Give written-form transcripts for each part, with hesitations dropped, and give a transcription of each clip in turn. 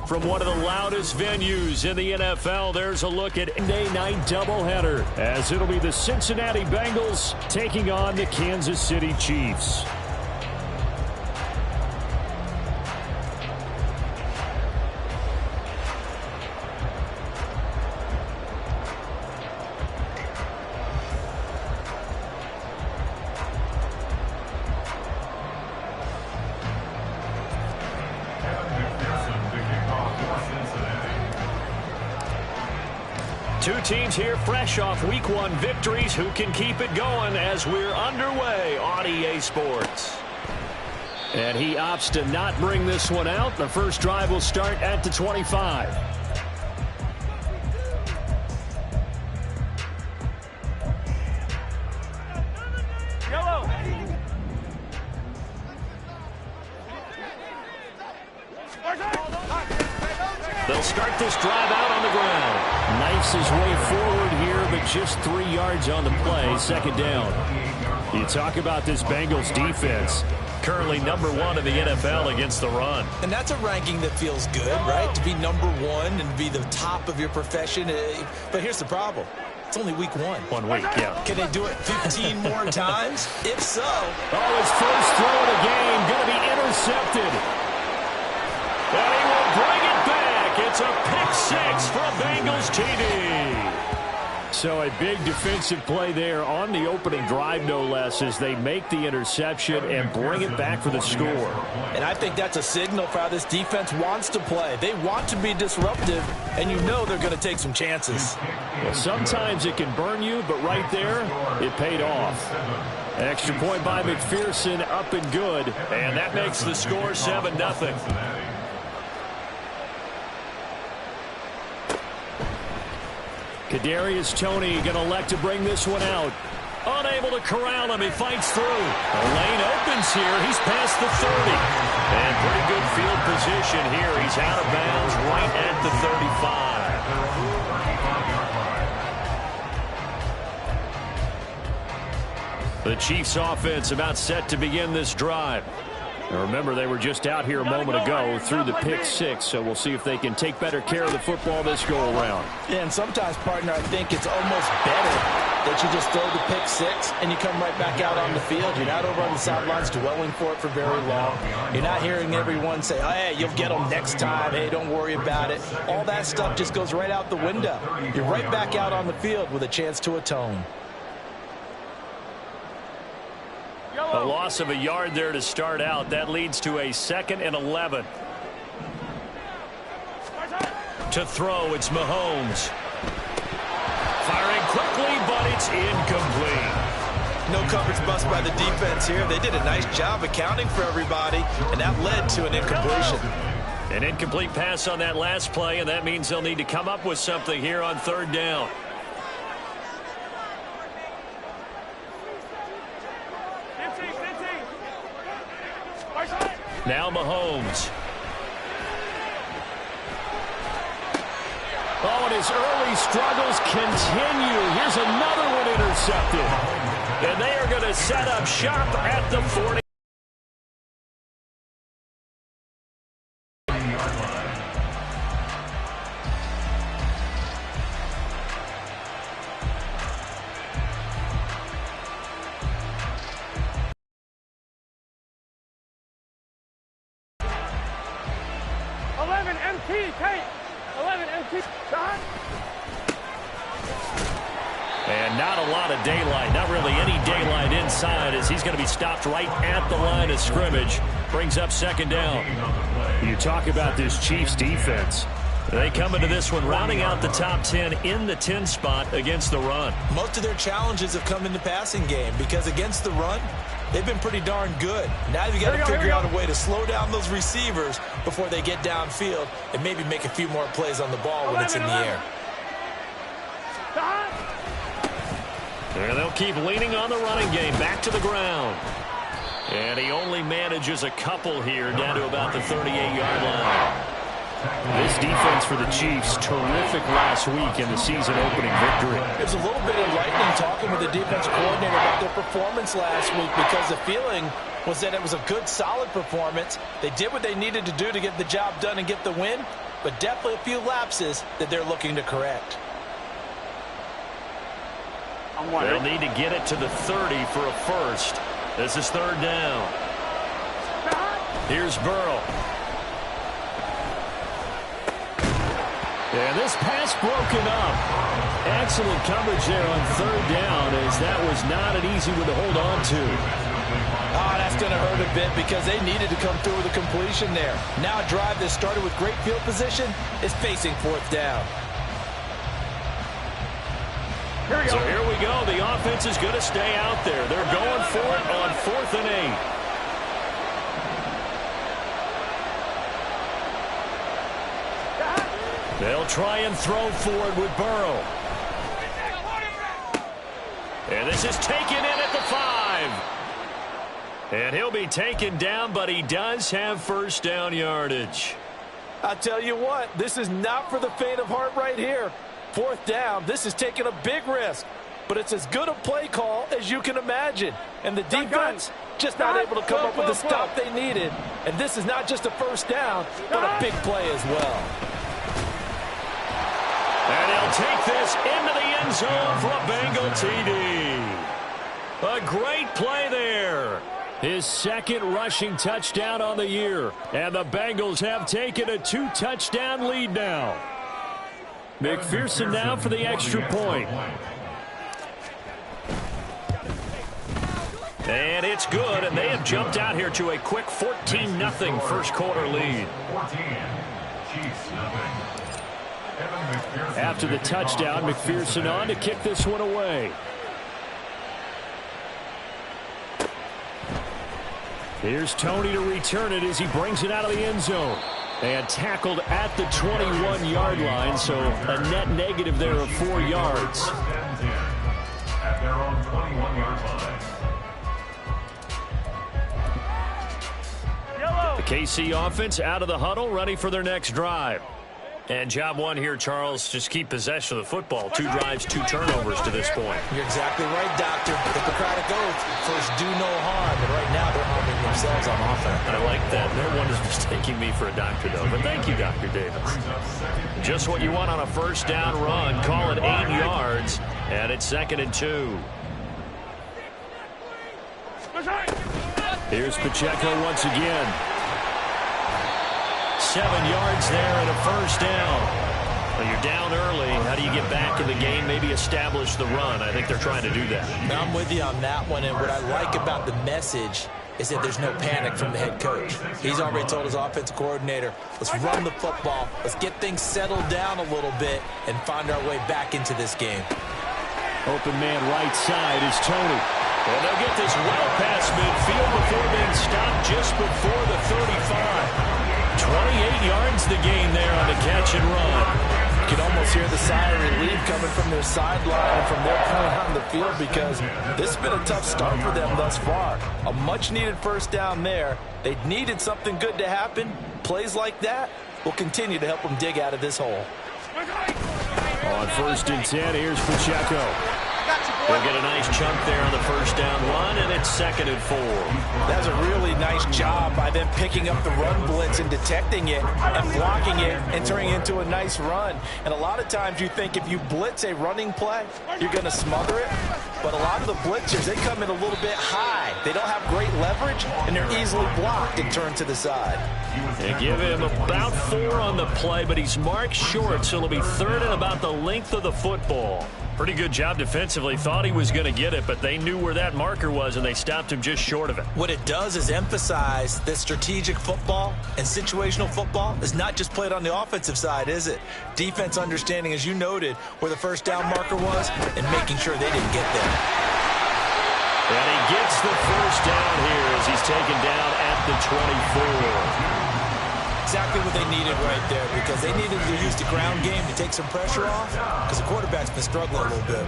From one of the loudest venues in the NFL, there's a look at Monday night doubleheader, as it'll be the Cincinnati Bengals taking on the Kansas City Chiefs. Two teams here fresh off Week 1 victories. Who can keep it going as we're underway on EA Sports? And he opts to not bring this one out. The first drive will start at the 25. Yellow. They'll start this drive out on the ground. Knifes his way forward here, but just 3 yards on the play. Second down. You talk about this Bengals defense. Currently number 1 in the NFL against the run. And that's a ranking that feels good, right? To be number 1 and to be the top of your profession. But here's the problem. It's only week 1. 1 week, yeah. Can they do it 15 more times? If so. Oh, his first throw of the game going to be intercepted. And he will bring it back. It's a pick-6 from Bengals TD. So a big defensive play there on the opening drive, no less, as they make the interception and bring it back for the score. And I think that's a signal for how this defense wants to play. They want to be disruptive, and you know they're going to take some chances. Well, sometimes it can burn you, but right there, it paid off. An extra point by McPherson, up and good. And that makes the score 7-0. Kadarius Toney going to elect to bring this one out. Unable to corral him. He fights through. The lane opens here. He's past the 30. And pretty good field position here. He's out of bounds right at the 35. The Chiefs offense about set to begin this drive. Now remember, they were just out here a moment ago through the pick-6, so we'll see if they can take better care of the football this go-around. Yeah, and sometimes, partner, I think it's almost better that you just throw the pick-6 and you come right back out on the field. You're not over on the sidelines dwelling for it for very long. You're not hearing everyone say, oh, hey, you'll get them next time. Hey, don't worry about it. All that stuff just goes right out the window. You're right back out on the field with a chance to atone. A loss of a yard there to start out. That leads to a 2nd and 11. To throw, it's Mahomes. Firing quickly, but it's incomplete. No coverage bust by the defense here. They did a nice job accounting for everybody, and that led to an incompletion. An incomplete pass on that last play, and that means they'll need to come up with something here on 3rd down. Now Mahomes. Oh, and his early struggles continue. Here's another one intercepted. And they are going to set up shop at the 40. And not a lot of daylight, not really any daylight inside, as he's going to be stopped right at the line of scrimmage. Brings up 2nd down. You talk about this Chiefs defense. They come into this one rounding out the top 10 in the 10 spot against the run. Most of their challenges have come in the passing game because against the run, they've been pretty darn good. Now you've got to figure out a way to slow down those receivers before they get downfield and maybe make a few more plays on the ball when it's in the air. And they'll keep leaning on the running game. Back to the ground. And he only manages a couple here down to about the 38-yard line. This defense for the Chiefs, terrific last week in the season-opening victory. It was a little bit enlightening talking with the defense coordinator about their performance last week, because the feeling was that it was a good, solid performance. They did what they needed to do to get the job done and get the win, but definitely a few lapses that they're looking to correct. They'll need to get it to the 30 for a first. This is third down. Here's Burrow. And this pass broken up. Excellent coverage there on third down, as that was not an easy one to hold on to. Oh, that's going to hurt a bit because they needed to come through with a completion there. Now a drive that started with great field position is facing fourth down. So here we go. The offense is going to stay out there. They're going for it on 4th and 8. They'll try and throw forward with Burrow. And this is taken in at the 5. And he'll be taken down, but he does have first down yardage. I'll tell you what, this is not for the faint of heart right here. Fourth down, this is taking a big risk. But it's as good a play call as you can imagine. And the defense just not able to come up with the stop they needed. And this is not just a first down, but a big play as well. And he'll take this into the end zone for a Bengal TD. A great play there. His second rushing touchdown on the year. And the Bengals have taken a 2-touchdown lead now. McPherson now for the extra point. And it's good, and they have jumped out here to a quick 14-0 first quarter lead. After the touchdown, McPherson on to kick this one away. Here's Tony to return it as he brings it out of the end zone. And tackled at the 21-yard line, so a net negative there of 4 yards. At their own 21-yard line. The KC offense out of the huddle, ready for their next drive. And job one here, Charles, just keep possession of the football. 2 drives, 2 turnovers to this point. You're exactly right, Doctor. Hippocratic oath, first do no harm. And right now they're harming themselves on offense. I like that. No one is mistaking me for a doctor, though. But thank you, Dr. Davis. Just what you want on a first down run. Call it 8 yards. And it's 2nd and 2. Here's Pacheco once again. 7 yards there and a first down. Well, you're down early. How do you get back in the game? Maybe establish the run. I think they're trying to do that. I'm with you on that one. And what I like about the message is that there's no panic from the head coach. He's already told his offensive coordinator, let's run the football. Let's get things settled down a little bit and find our way back into this game. Open man right side is Tony. And they'll get this well past midfield before being stopped just before the 35. 28 yards the gain there on the catch and run. You can almost hear the sigh of relief coming from their sideline and from their point on the field because this has been a tough start for them thus far. A much-needed first down there. They needed something good to happen. Plays like that will continue to help them dig out of this hole. On 1st and 10, here's Pacheco. They'll get a nice chunk there on the first down run, and it's 2nd and 4. That's a really nice job by them picking up the run blitz and detecting it and blocking it and turning it into a nice run. And a lot of times you think if you blitz a running play, you're going to smother it. But a lot of the blitzers, they come in a little bit high. They don't have great leverage, and they're easily blocked and turned to the side. They give him about 4 on the play, but he's marked short, so it'll be 3rd and about the length of the football. Pretty good job defensively. Thought he was going to get it, but they knew where that marker was, and they stopped him just short of it. What it does is emphasize that strategic football and situational football is not just played on the offensive side, is it? Defense understanding, as you noted, where the first down marker was and making sure they didn't get there. And he gets the first down here as he's taken down at the 24. Exactly what they needed right there because they needed to use the ground game to take some pressure off because the quarterback's been struggling a little bit.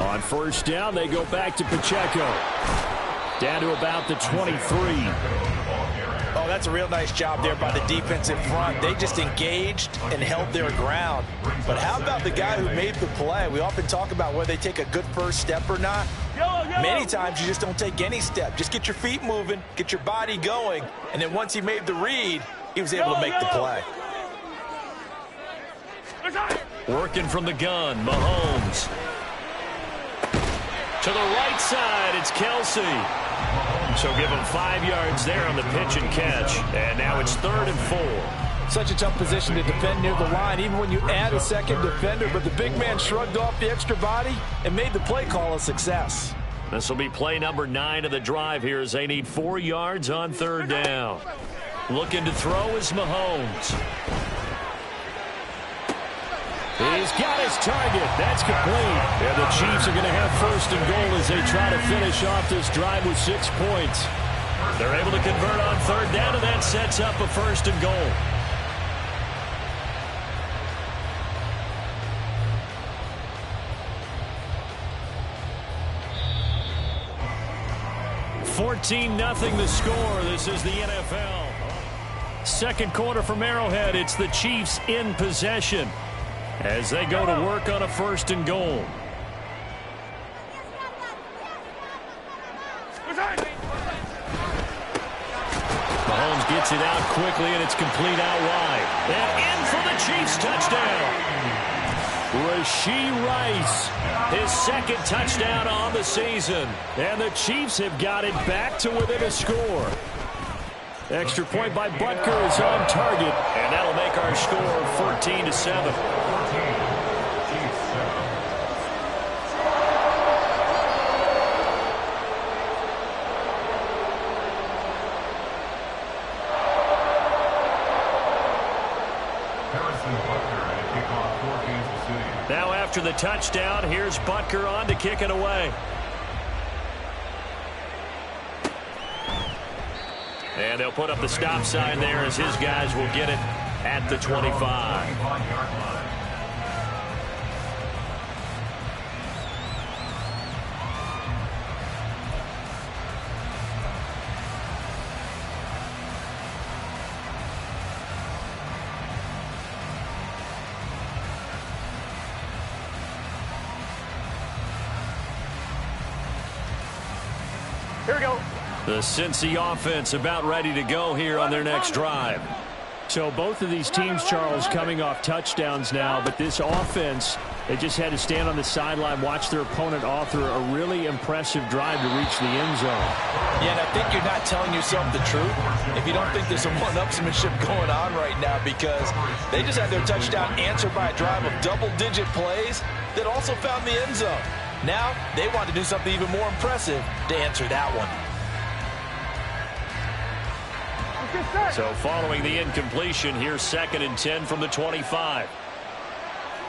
On first down, they go back to Pacheco. Down to about the 23. Oh, that's a real nice job there by the defensive front. They just engaged and held their ground. But how about the guy who made the play? We often talk about whether they take a good first step or not. Many times you just don't take any step. Just get your feet moving, get your body going, and then once he made the read, he was able to make the play. Working from the gun, Mahomes. To the right side, it's Kelsey. So give him 5 yards there on the pitch and catch. And now it's 3rd and 4. Such a tough position to defend near the line, even when you add a second defender. But the big man shrugged off the extra body and made the play call a success. This will be play number 9 of the drive here as they need 4 yards on 3rd down. Looking to throw is Mahomes. He's got his target. That's complete. And the Chiefs are going to have 1st and goal as they try to finish off this drive with 6 points. They're able to convert on 3rd down, and that sets up a 1st and goal. (14-0) the score. This is the NFL. Second quarter from Arrowhead. It's the Chiefs in possession as they go to work on a 1st and goal. Mahomes gets it out quickly, and it's complete out wide. And in for the Chiefs touchdown. Rashee Rice, his 2nd touchdown on the season. And the Chiefs have got it back to within a score. Extra point by Butker is on target, and that'll make our score 14-7. Now after the touchdown, here's Butker on to kick it away. And they'll put up the stop sign there as his guys will get it at the 25. Here we go. The Cincy offense about ready to go here on their next drive. So both of these teams, Charles, coming off touchdowns now, but this offense, they just had to stand on the sideline, watch their opponent author a really impressive drive to reach the end zone. Yeah, and I think you're not telling yourself the truth if you don't think there's some one-upsmanship going on right now, because they just had their touchdown answered by a drive of double-digit plays that also found the end zone. Now, they want to do something even more impressive to answer that one. So following the incompletion, here's 2nd and 10 from the 25.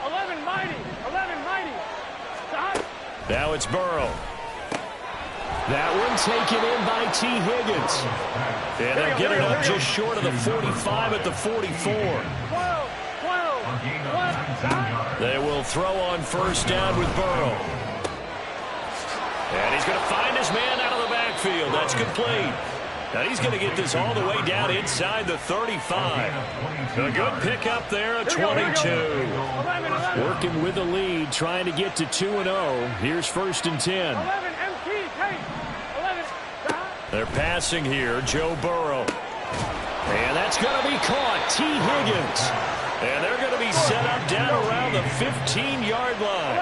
11 mighty. 11 mighty. Stop. Now it's Burrow. That one taken in by T. Higgins. And they'll get it up just short of the 45 at the 44. 12. They will throw on 1st down with Burrow. And he's going to find his man out of the backfield. That's complete. Now he's going to get this all the way down inside the 35. A good pickup there at 22. Working with the lead, trying to get to 2-0. Here's 1st and 10. 11 MT, take. 11. They're passing here, Joe Burrow. And that's going to be caught, T. Higgins. And they're going to be set up down around the 15-yard line.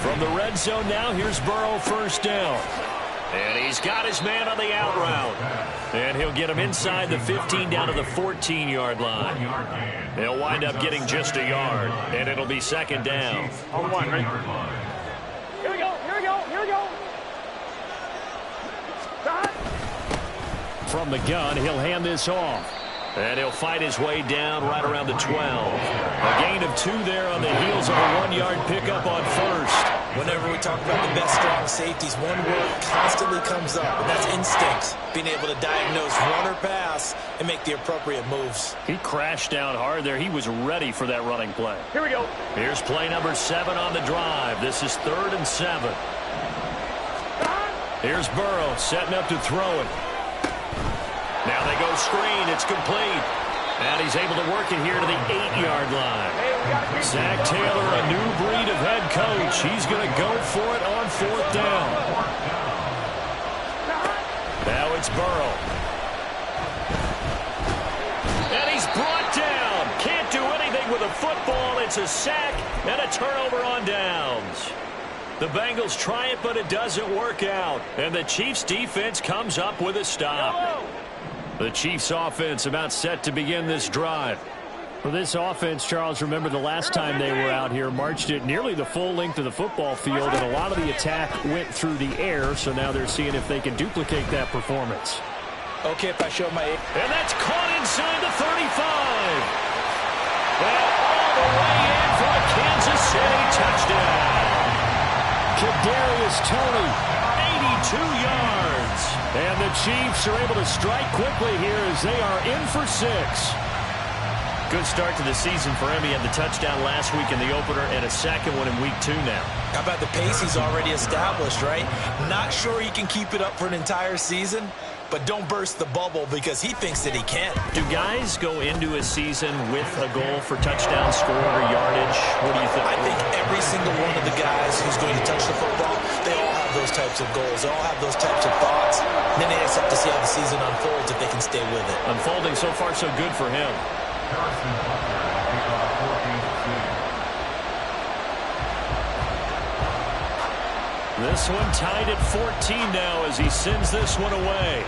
From the red zone now, here's Burrow 1st down. And he's got his man on the out route. And he'll get him inside the 15 down to the 14-yard line. They'll wind up getting just a yard, and it'll be 2nd down. On 1, right? Here we go, here we go, here we go. Stop. From the gun, he'll hand this off. And he'll fight his way down right around the 12. A gain of 2 there on the heels of a 1-yard pickup on 1st. Whenever we talk about the best strong safeties, one word constantly comes up, and that's instincts. Being able to diagnose run or pass and make the appropriate moves. He crashed down hard there. He was ready for that running play. Here we go. Here's play number 7 on the drive. This is 3rd and 7. Here's Burrow setting up to throw it. Now they go screen. It's complete. And he's able to work it here to the 8-yard line. Zach Taylor, a new breed of head coach. He's going to go for it on 4th down. Now it's Burrow. And he's brought down. Can't do anything with a football. It's a sack and a turnover on downs. The Bengals try it, but it doesn't work out. And the Chiefs' defense comes up with a stop. The Chiefs offense about set to begin this drive. For this offense, Charles, remember the last time they were out here, marched it nearly the full length of the football field, and a lot of the attack went through the air, so now they're seeing if they can duplicate that performance. Okay, if I show my... And that's caught inside the 35. And all the way in for a Kansas City touchdown. Kadarius Toney, 82 yards. and the Chiefs are able to strike quickly here as they are in for 6. Good start to the season for him. He had the touchdown last week in the opener and a second one in week 2 now. How about the pace he's already established, right? Not sure he can keep it up for an entire season, but don't burst the bubble because he thinks that he can. Do guys go into a season with a goal for touchdown score or yardage? What do you think? I think every single one of the guys who's going to touch the football, they all have those types of goals. They all have those types of thoughts. And then they just have to see how the season unfolds if they can stay with it. Unfolding so far so good for him. This one tied at 14 now as he sends this one away.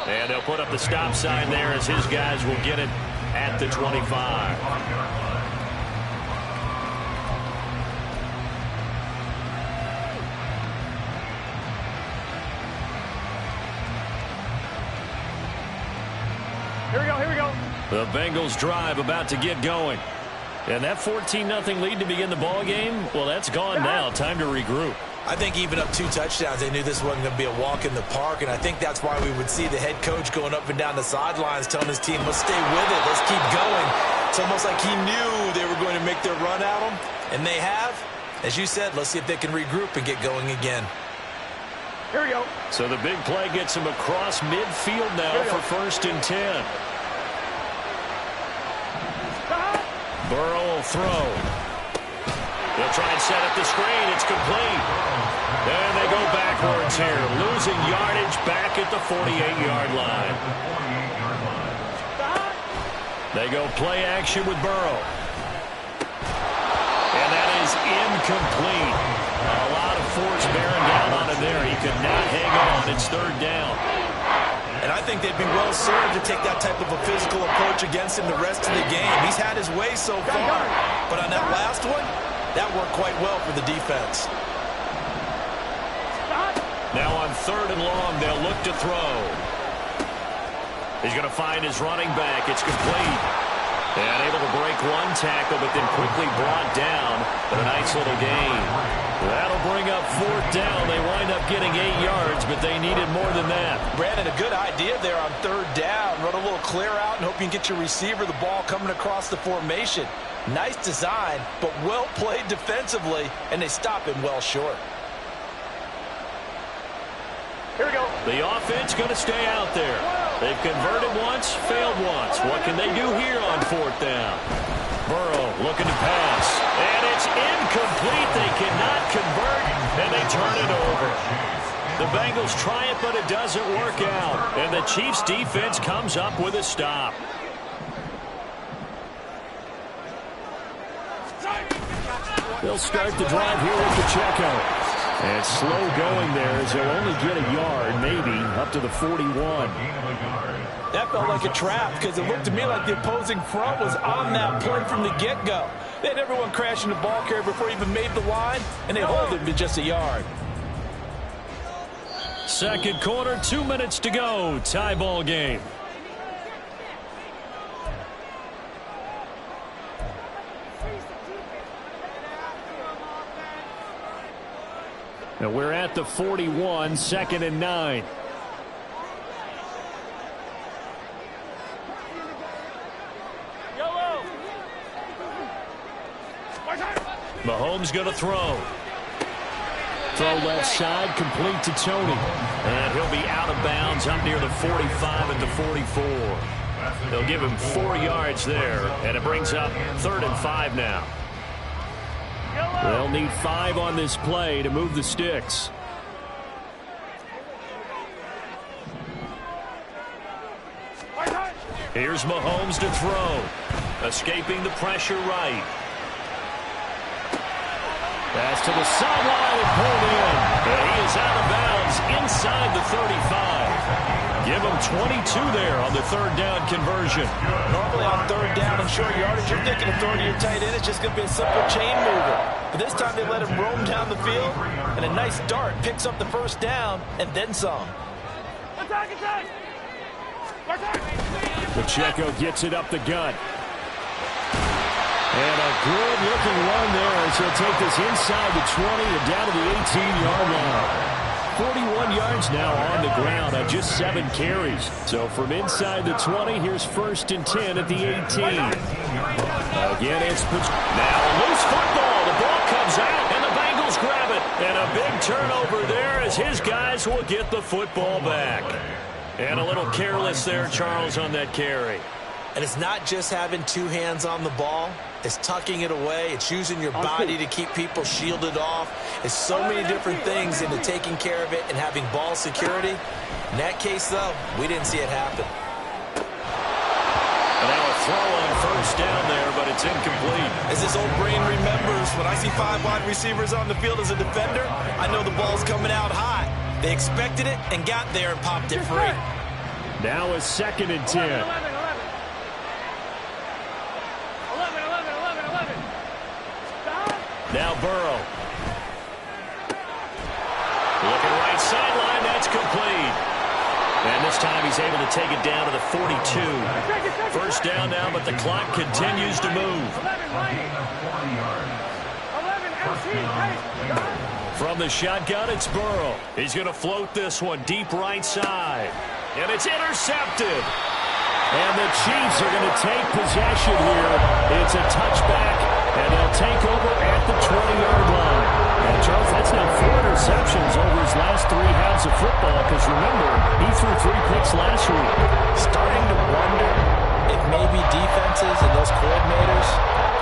And they'll put up the stop sign there as his guys will get it at the 25. Here we go, here we go. The Bengals drive about to get going. And that 14-0 lead to begin the ball game, well, that's gone now. Time to regroup. I think even up 2 touchdowns, they knew this wasn't going to be a walk in the park, and I think that's why we would see the head coach going up and down the sidelines telling his team, let's stay with it, let's keep going. It's almost like he knew they were going to make their run at him, and they have. As you said, let's see if they can regroup and get going again. Here we go. So the big play gets him across midfield now for 1st and 10. Burrow will throw. They'll try and set up the screen. It's complete. And they go backwards here, losing yardage back at the 48-yard line. They go play action with Burrow. And that is incomplete. A lot of force bearing down on him there. He could not hang on. It's 3rd down. And I think they'd be well served to take that type of a physical approach against him the rest of the game. He's had his way so far, but on that last one, that worked quite well for the defense. Now on 3rd and long, they'll look to throw. He's going to find his running back. It's complete. And able to break one tackle, but then quickly brought down. But a nice little gain. That'll bring up 4th down. They wind up getting 8 yards, but they needed more than that. Brandon, a good idea there on 3rd down. Run a little clear out and hope you can get your receiver the ball coming across the formation. Nice design, but well played defensively, and they stop him well short. Here we go. The offense going to stay out there. They've converted once, failed once. What can they do here on 4th down? Burrow looking to pass. And it's incomplete. They cannot convert, and they turn it over. The Bengals try it, but it doesn't work out. And the Chiefs' defense comes up with a stop. They'll start the drive here with the checkout. And slow going there as they'll only get a yard, maybe, up to the 41. That felt like a trap because it looked to me like the opposing front was on that play from the get-go. They had everyone crashing the ball carrier before he even made the line, and they hold him to just a yard. 2nd quarter, 2 minutes to go. Tie ball game. Now we're at the 41, 2nd and 9. Mahomes going to throw. Throw left side, complete to Tony. And he'll be out of bounds up near the 45 at the 44. They'll give him 4 yards there, and it brings up 3rd and 5 now. They'll need 5 on this play to move the sticks. Here's Mahomes to throw. Escaping the pressure right. Pass to the sideline and pulled in. And he is out of bounds inside the 35. Give him 22 there on the 3rd down conversion. Normally on 3rd down and short yardage, you're thinking of throwing to your tight end. It's just going to be a simple chain mover. But this time they let him roam down the field, and a nice dart picks up the 1st down and then some. Pacheco gets it up the gut. And a good-looking run there as he'll take this inside the 20 and down to the 18-yard line. 41 yards now on the ground on just 7 carries. So from inside the 20, here's 1st and 10 at the 18. Again, it's now a loose football. The ball comes out, and the Bengals grab it. And a big turnover there as his guys will get the football back. And a little careless there, Charles, on that carry. And it's not just having 2 hands on the ball. It's tucking it away. It's using your body to keep people shielded off. It's so many different things into taking care of it and having ball security. In that case, though, we didn't see it happen. And now a throw on 1st down there, but it's incomplete. As this old brain remembers, when I see 5 wide receivers on the field as a defender, I know the ball's coming out high. They expected it and got there and popped it free. Now a 2nd and 10. Now Burrow. Looking right sideline, that's complete. And this time he's able to take it down to the 42. 1st down now, but the clock continues to move. From the shotgun, it's Burrow. He's going to float this one deep right side. And it's intercepted. And the Chiefs are going to take possession here. It's a touchback, and they'll take over at the 20-yard line. And, Charles, that's now 4 interceptions over his last 3 halves of football, because, remember, he threw 3 picks last week. Starting to wonder if maybe defenses and those coordinators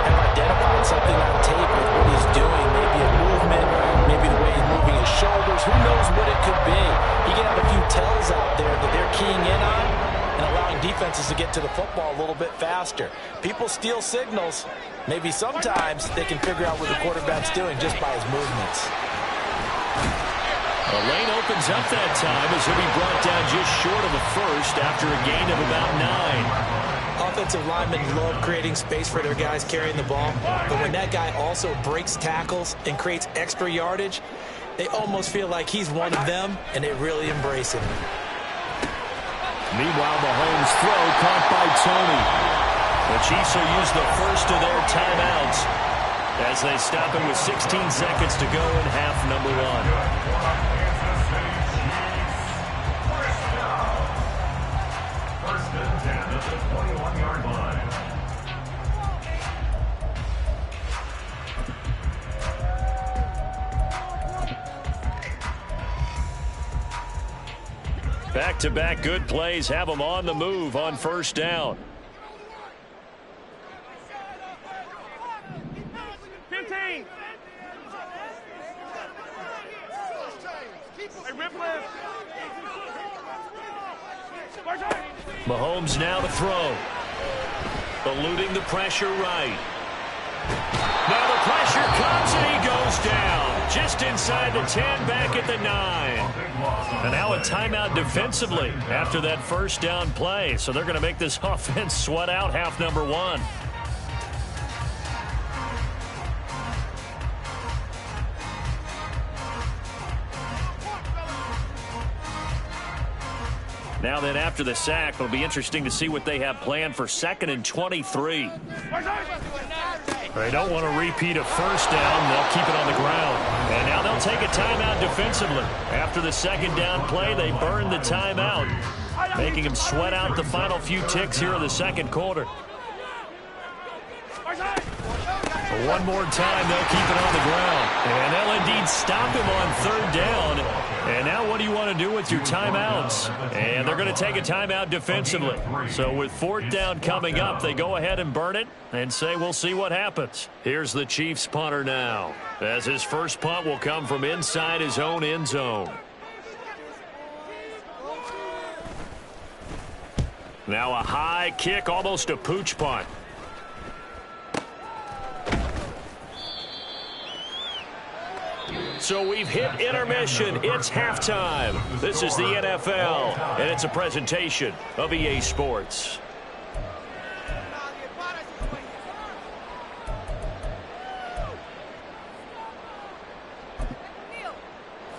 have identified something on tape with what he's doing, maybe a movement, maybe the way he's moving his shoulders. Who knows what it could be? He can have a few tells out there that they're keying in on and allowing defenses to get to the football a little bit faster. People steal signals. Maybe sometimes they can figure out what the quarterback's doing just by his movements. The lane opens up that time as he'll be brought down just short of the 1st after a gain of about 9. Offensive linemen love creating space for their guys carrying the ball, but when that guy also breaks tackles and creates extra yardage, they almost feel like he's one of them, and they really embrace him. Meanwhile, Mahomes' throw caught by Tony. The Chiefs will use the 1st of their timeouts as they stop him with 16 seconds to go in half number 1. Back-to-back good plays have them on the move on 1st down. 15. Hey, rip left. Mahomes now to throw. Eluding the pressure right. Now the pressure comes and he goes down. Just inside the 10, back at the 9. And now a timeout defensively after that 1st down play. So they're going to make this offense sweat out half number 1. Now then, after the sack, it'll be interesting to see what they have planned for 2nd and 23. They don't want to repeat a 1st down. They'll keep it on the ground. And now they'll take a timeout defensively. After the 2nd down play, they burn the timeout, making them sweat out the final few ticks here in the 2nd quarter. One more time, they'll keep it on the ground. And they'll indeed stop him on third down. And now what do you want to do with your timeouts? And they're going to take a timeout defensively. So with fourth down coming up, they go ahead and burn it and say we'll see what happens. Here's the Chiefs punter now, as his first punt will come from inside his own end zone. Now a high kick, almost a pooch punt. So we've hit intermission. It's halftime. This is the NFL, and it's a presentation of EA Sports.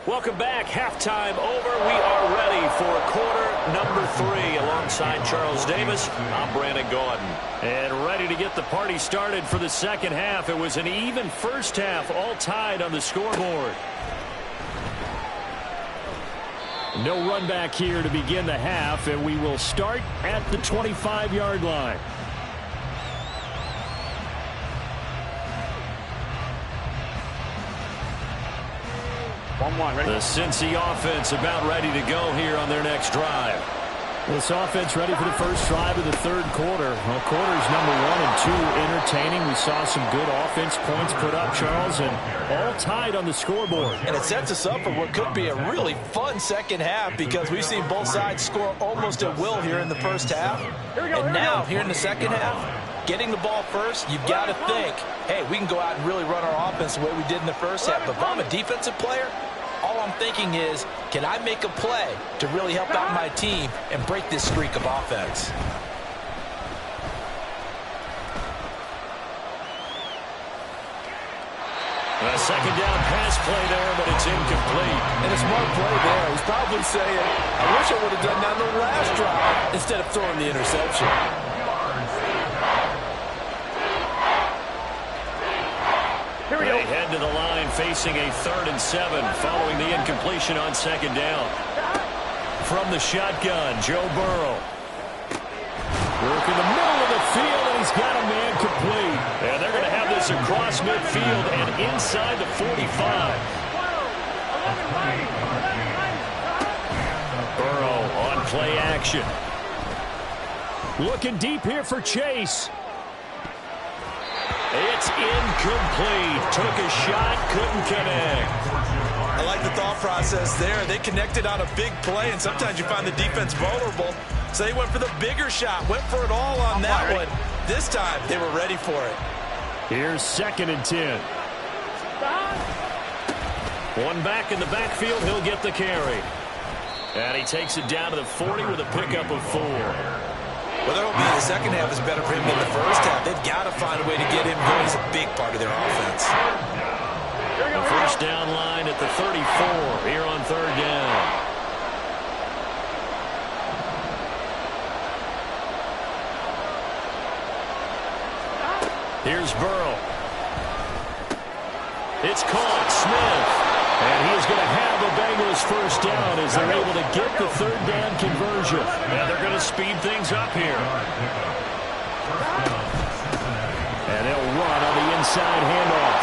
Welcome back. Halftime over. We are ready for quarter number 3. Alongside Charles Davis, I'm Brandon Gaudin. And ready to get the party started for the second half. It was an even first half, all tied on the scoreboard. No run back here to begin the half, and we will start at the 25-yard line. Ready? The Cincy offense about ready to go here on their next drive. This offense ready for the first drive of the third quarter. Well, quarters number 1 and 2 entertaining. We saw some good offense points put up, Charles, and all tied on the scoreboard. And it sets us up for what could be a really fun second half because we've seen both sides score almost at will here in the first half. And now, here in the second half, getting the ball first, you've got to think, hey, we can go out and really run our offense the way we did in the first half. But if I'm a defensive player, all I'm thinking is, can I make a play to really help out my team and break this streak of offense? A second down pass play there, but it's incomplete. And a smart play there. He's probably saying, I wish I would have done that on the last drive instead of throwing the interception. They head to the line facing a 3rd and 7 following the incompletion on second down. From the shotgun, Joe Burrow. Work in the middle of the field, and he's got a man complete. And they're going to have this across midfield and inside the 45. Burrow on play action. Looking deep here for Chase. It's incomplete. Took a shot, couldn't connect. I like the thought process there. They connected on a big play, and sometimes you find the defense vulnerable. So they went for the bigger shot, went for it all on that one. This time, they were ready for it. Here's 2nd and 10. One back in the backfield, he'll get the carry. And he takes it down to the 40 with a pickup of 4. Well, they're hoping the second half is better for him than the first half. They've got to find a way to get him going. He's a big part of their offense. The first down line at the 34 here on third down. Here's Burrow. It's caught. Smith. And he is going to have a Bengals first down as they're able to get the third down conversion. And they're going to speed things up here. And they'll run on the inside handoff.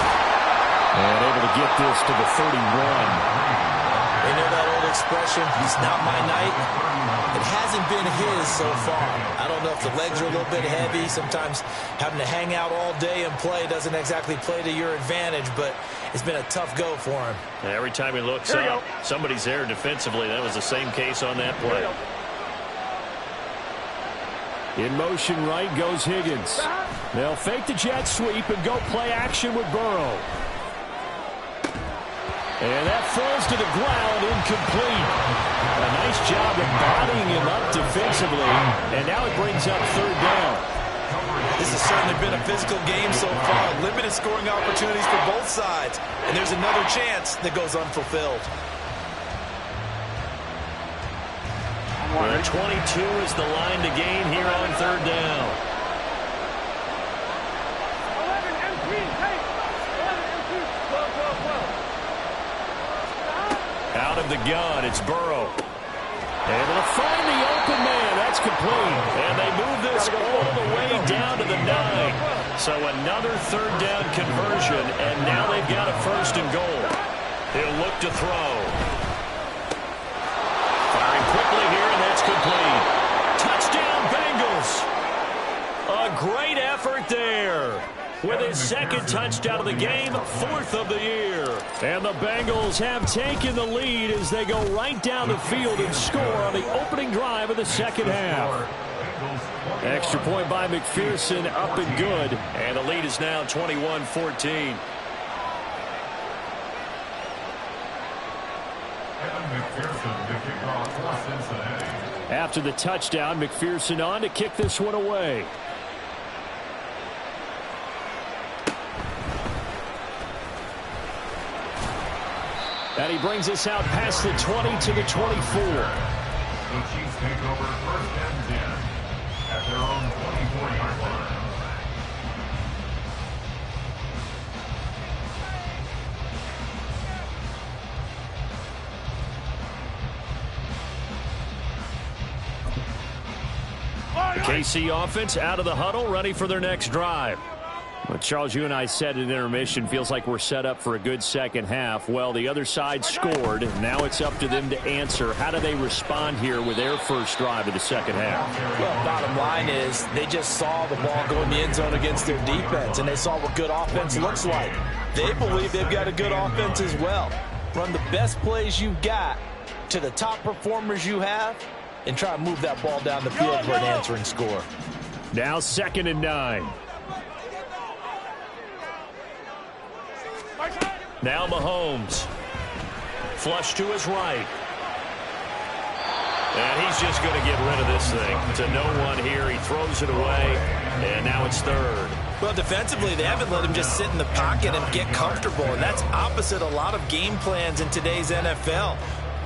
And able to get this to the 31. You know that old expression, it's not my night? It hasn't been his so far. I don't know if the legs are a little bit heavy. Sometimes having to hang out all day and play doesn't exactly play to your advantage, but it's been a tough go for him. Every time he looks up, somebody's there defensively. That was the same case on that play. In motion right goes Higgins. They'll fake the jet sweep and go play action with Burrow. And that falls to the ground, incomplete. A nice job of bodying him up defensively. And now it brings up third down. This has certainly been a physical game so far. Limited scoring opportunities for both sides. And there's another chance that goes unfulfilled. The 22 is the line to gain here on third down. 11 MP, hey! 11 MP, 12. Out of the gun, it's Burrow. Able to find the open man. That's complete. And they move this all the way down to the 9. So another third down conversion, and now they've got a first and goal. He'll look to throw. Firing quickly here, and that's complete. Touchdown, Bengals. A great effort there. With his second touchdown of the game, fourth of the year. And the Bengals have taken the lead as they go right down the field and score on the opening drive of the second half. Extra point by McPherson, up and good. And the lead is now 21-14. After the touchdown, McPherson on to kick this one away. And he brings us out past the 20 to the 24. The Chiefs take over first and 10 at their own 24-yard line. The KC offense out of the huddle, ready for their next drive. Well, Charles, you and I said at intermission, feels like we're set up for a good second half. Well, the other side scored. Now it's up to them to answer. How do they respond here with their first drive of the second half? Well, bottom line is they just saw the ball go in the end zone against their defense, and they saw what good offense looks like. They believe they've got a good offense as well. Run the best plays you've got to the top performers you have, and try to move that ball down the field for an answering score. Now 2nd and 9. Now Mahomes. Flush to his right. And he's just going to get rid of this thing. To no one here. He throws it away. And now it's 3rd. Well, defensively, they haven't let him just sit in the pocket and get comfortable. And that's opposite a lot of game plans in today's NFL.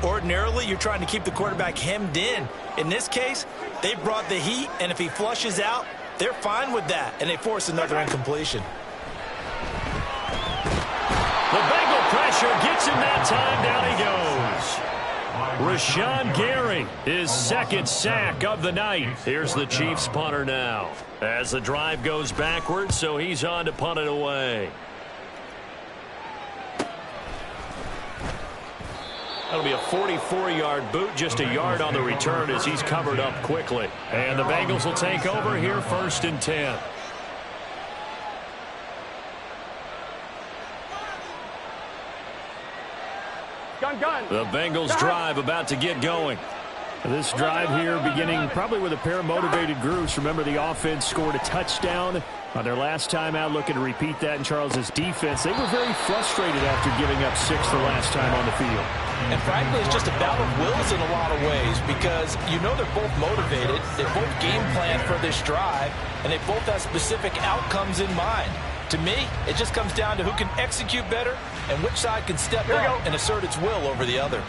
Ordinarily, you're trying to keep the quarterback hemmed in. In this case, they brought the heat. And if he flushes out, they're fine with that. And they force another incompletion. The Bengal pressure gets him that time. Down he goes. Rashawn Gary, his second sack of the night. Here's the Chiefs punter now. As the drive goes backwards, so he's on to punt it away. That'll be a 44-yard boot, just a yard on the return as he's covered up quickly. And the Bengals will take over here 1st and 10. The Bengals drive about to get going. This drive here beginning probably with a pair of motivated groups. Remember, the offense scored a touchdown on their last time out, looking to repeat that in Charles's defense. They were very frustrated after giving up 6 the last time on the field. And frankly, it's just a battle of wills in a lot of ways because you know they're both motivated, they both game plan for this drive, and they both have specific outcomes in mind. To me, it just comes down to who can execute better and which side can step up and assert its will over the other.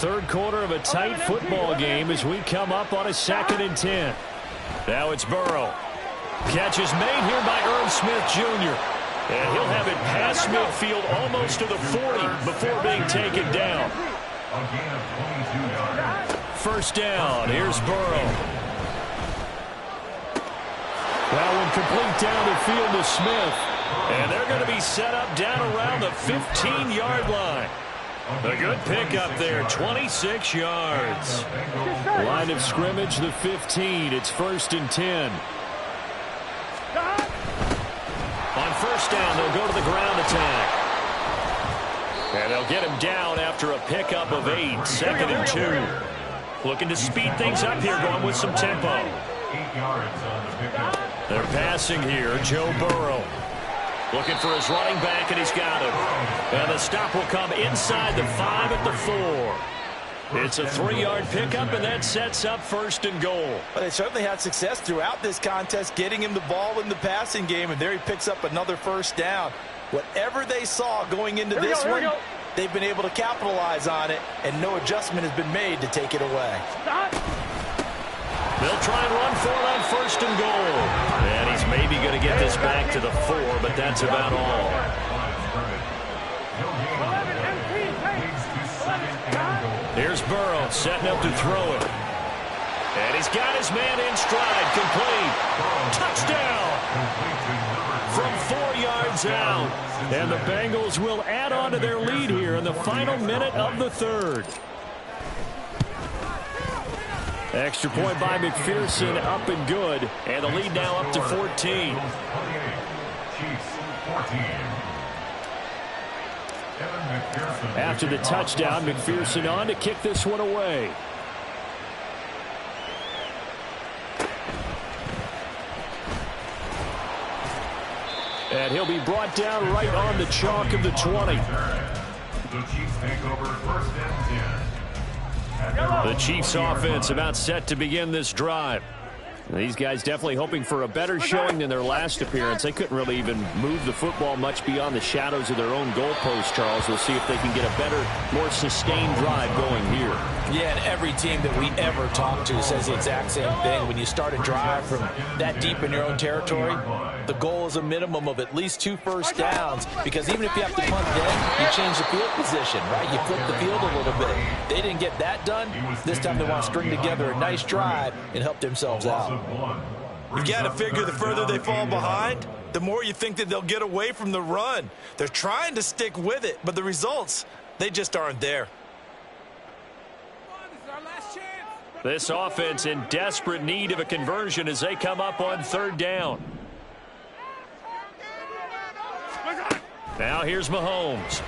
3rd quarter of a tight football game as we come up on a 2nd and 10. Now it's Burrow. Catch is made here by Irv Smith Jr. And he'll have it past midfield almost to the 40 before being taken down. 1st down. Here's Burrow. That one complete down the field to Smith. And they're going to be set up down around the 15-yard line. A good pickup there, 26 yards. Line of scrimmage, the 15. It's 1st and 10. On 1st down, they'll go to the ground attack. And they'll get him down after a pickup of 8. 2nd and 2. Looking to speed things up here, going with some tempo. 8 yards on the pickup. They're passing here, Joe Burrow. Looking for his running back, and he's got him. And the stop will come inside the 5 at the 4. It's a 3-yard pickup, and that sets up 1st and goal. But they certainly had success throughout this contest, getting him the ball in the passing game, and there he picks up another 1st down. Whatever they saw going into this one, they've been able to capitalize on it, and no adjustment has been made to take it away. They'll try and run for it on 1st and goal. And he's maybe going to get this back to the 4, but that's about all. Here's Burrow setting up to throw it. And he's got his man in stride, complete. Touchdown! goes out. And the Bengals will add on to their lead here in the final minute of the third. Extra point by McPherson, up and good. And the lead now up to 14. Chiefs 14. After the touchdown, McPherson on to kick this one away. And he'll be brought down right on the chalk of the 20. The Chiefs take over first and 10. The Chiefs offense about set to begin this drive. These guys definitely hoping for a better showing than their last appearance. They couldn't really even move the football much beyond the shadows of their own goalpost, Charles. We'll see if they can get a better, more sustained drive going here. Yeah, and every team that we ever talk to says the exact same thing. When you start a drive from that deep in your own territory, the goal is a minimum of at least 2 first downs, because even if you have to punt then, you change the field position, right? You flip the field a little bit. They didn't get that done. This time they want to string together a nice drive and help themselves out. You've got to figure the further they fall behind, the more you think that they'll get away from the run. They're trying to stick with it, but the results, they just aren't there. This offense in desperate need of a conversion as they come up on third down. Now here's Mahomes.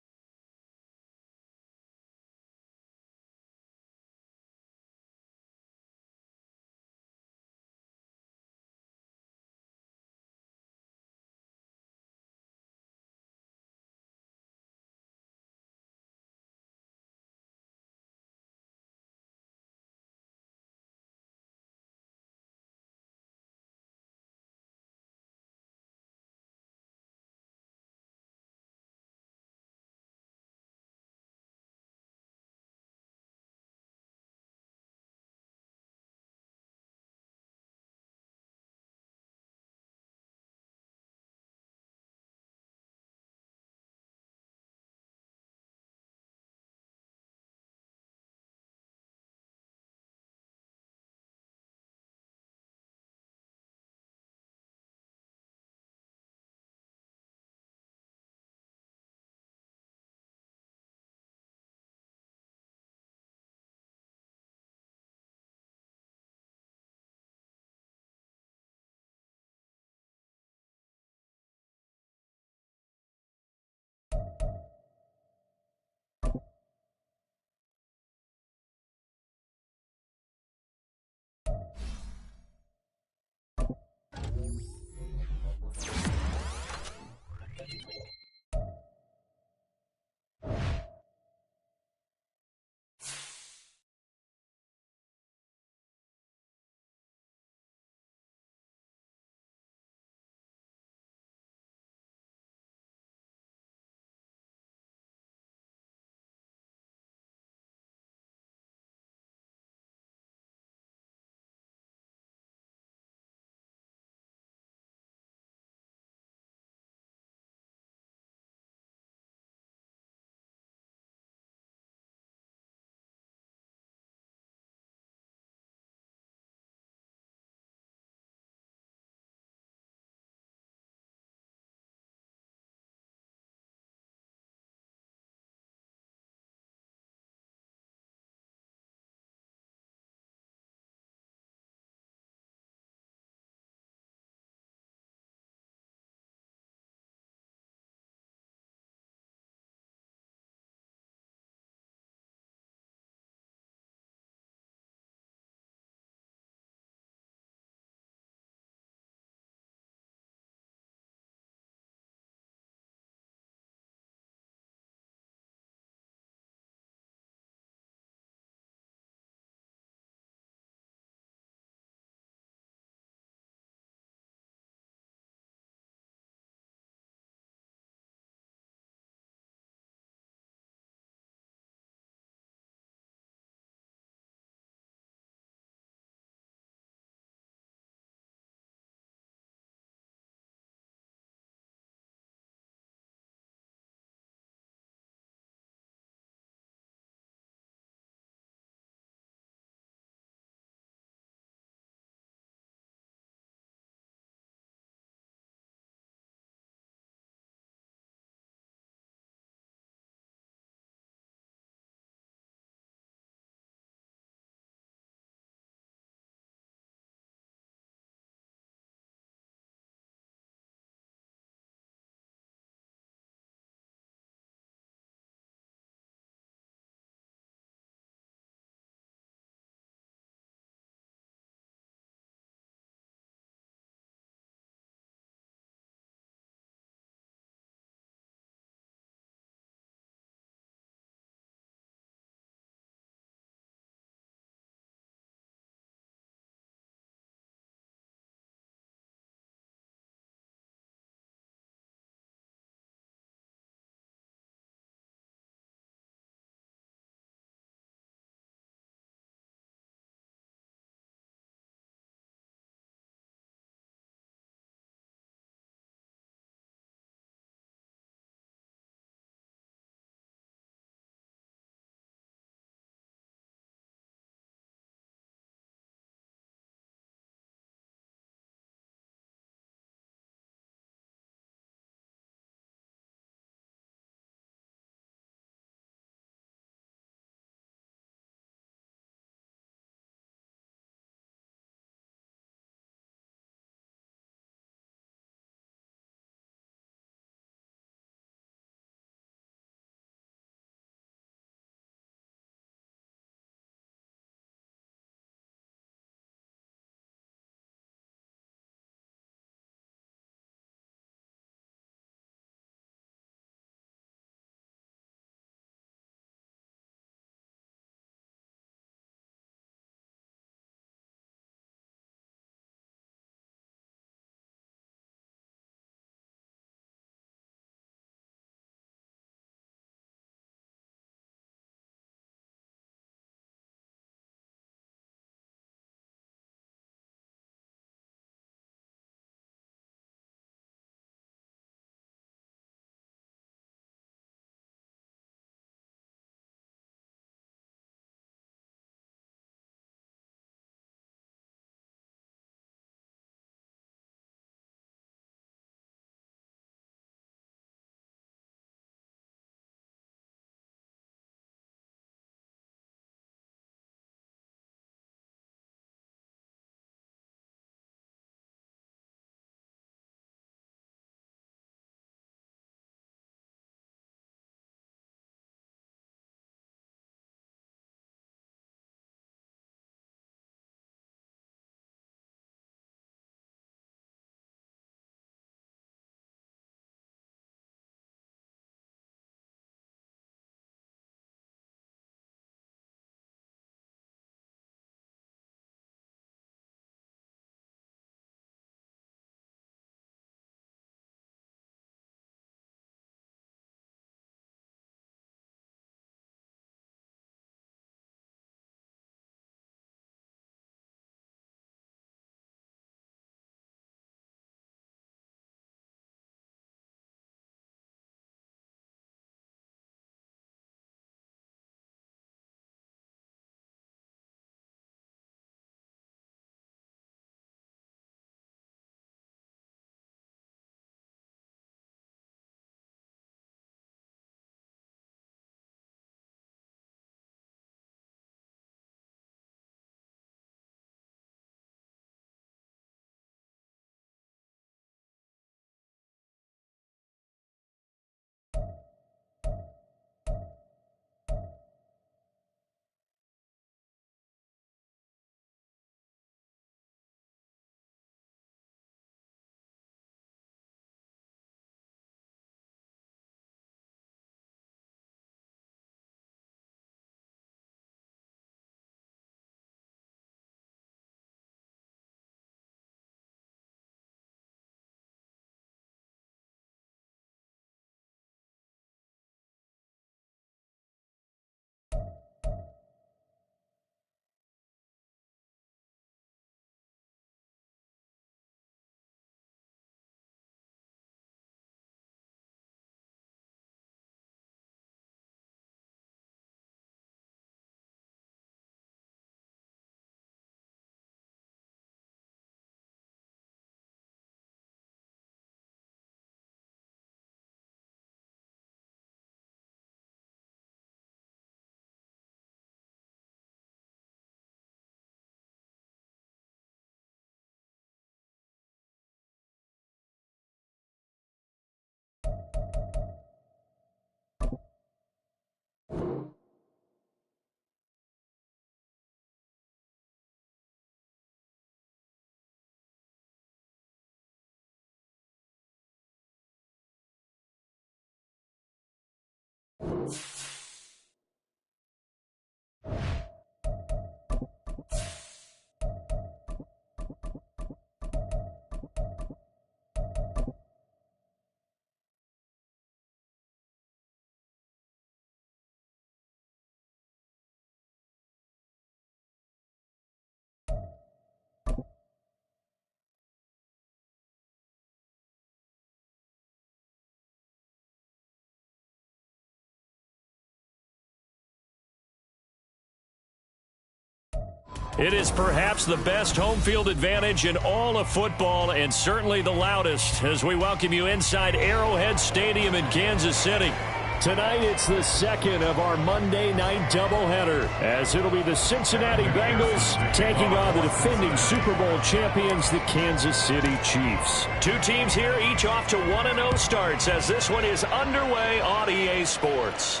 It is perhaps the best home field advantage in all of football, and certainly the loudest, as we welcome you inside Arrowhead Stadium in Kansas City. Tonight, it's the second of our Monday night doubleheader, as it'll be the Cincinnati Bengals taking on the defending Super Bowl champions, the Kansas City Chiefs. Two teams here, each off to 1-0 starts, as this one is underway on EA Sports.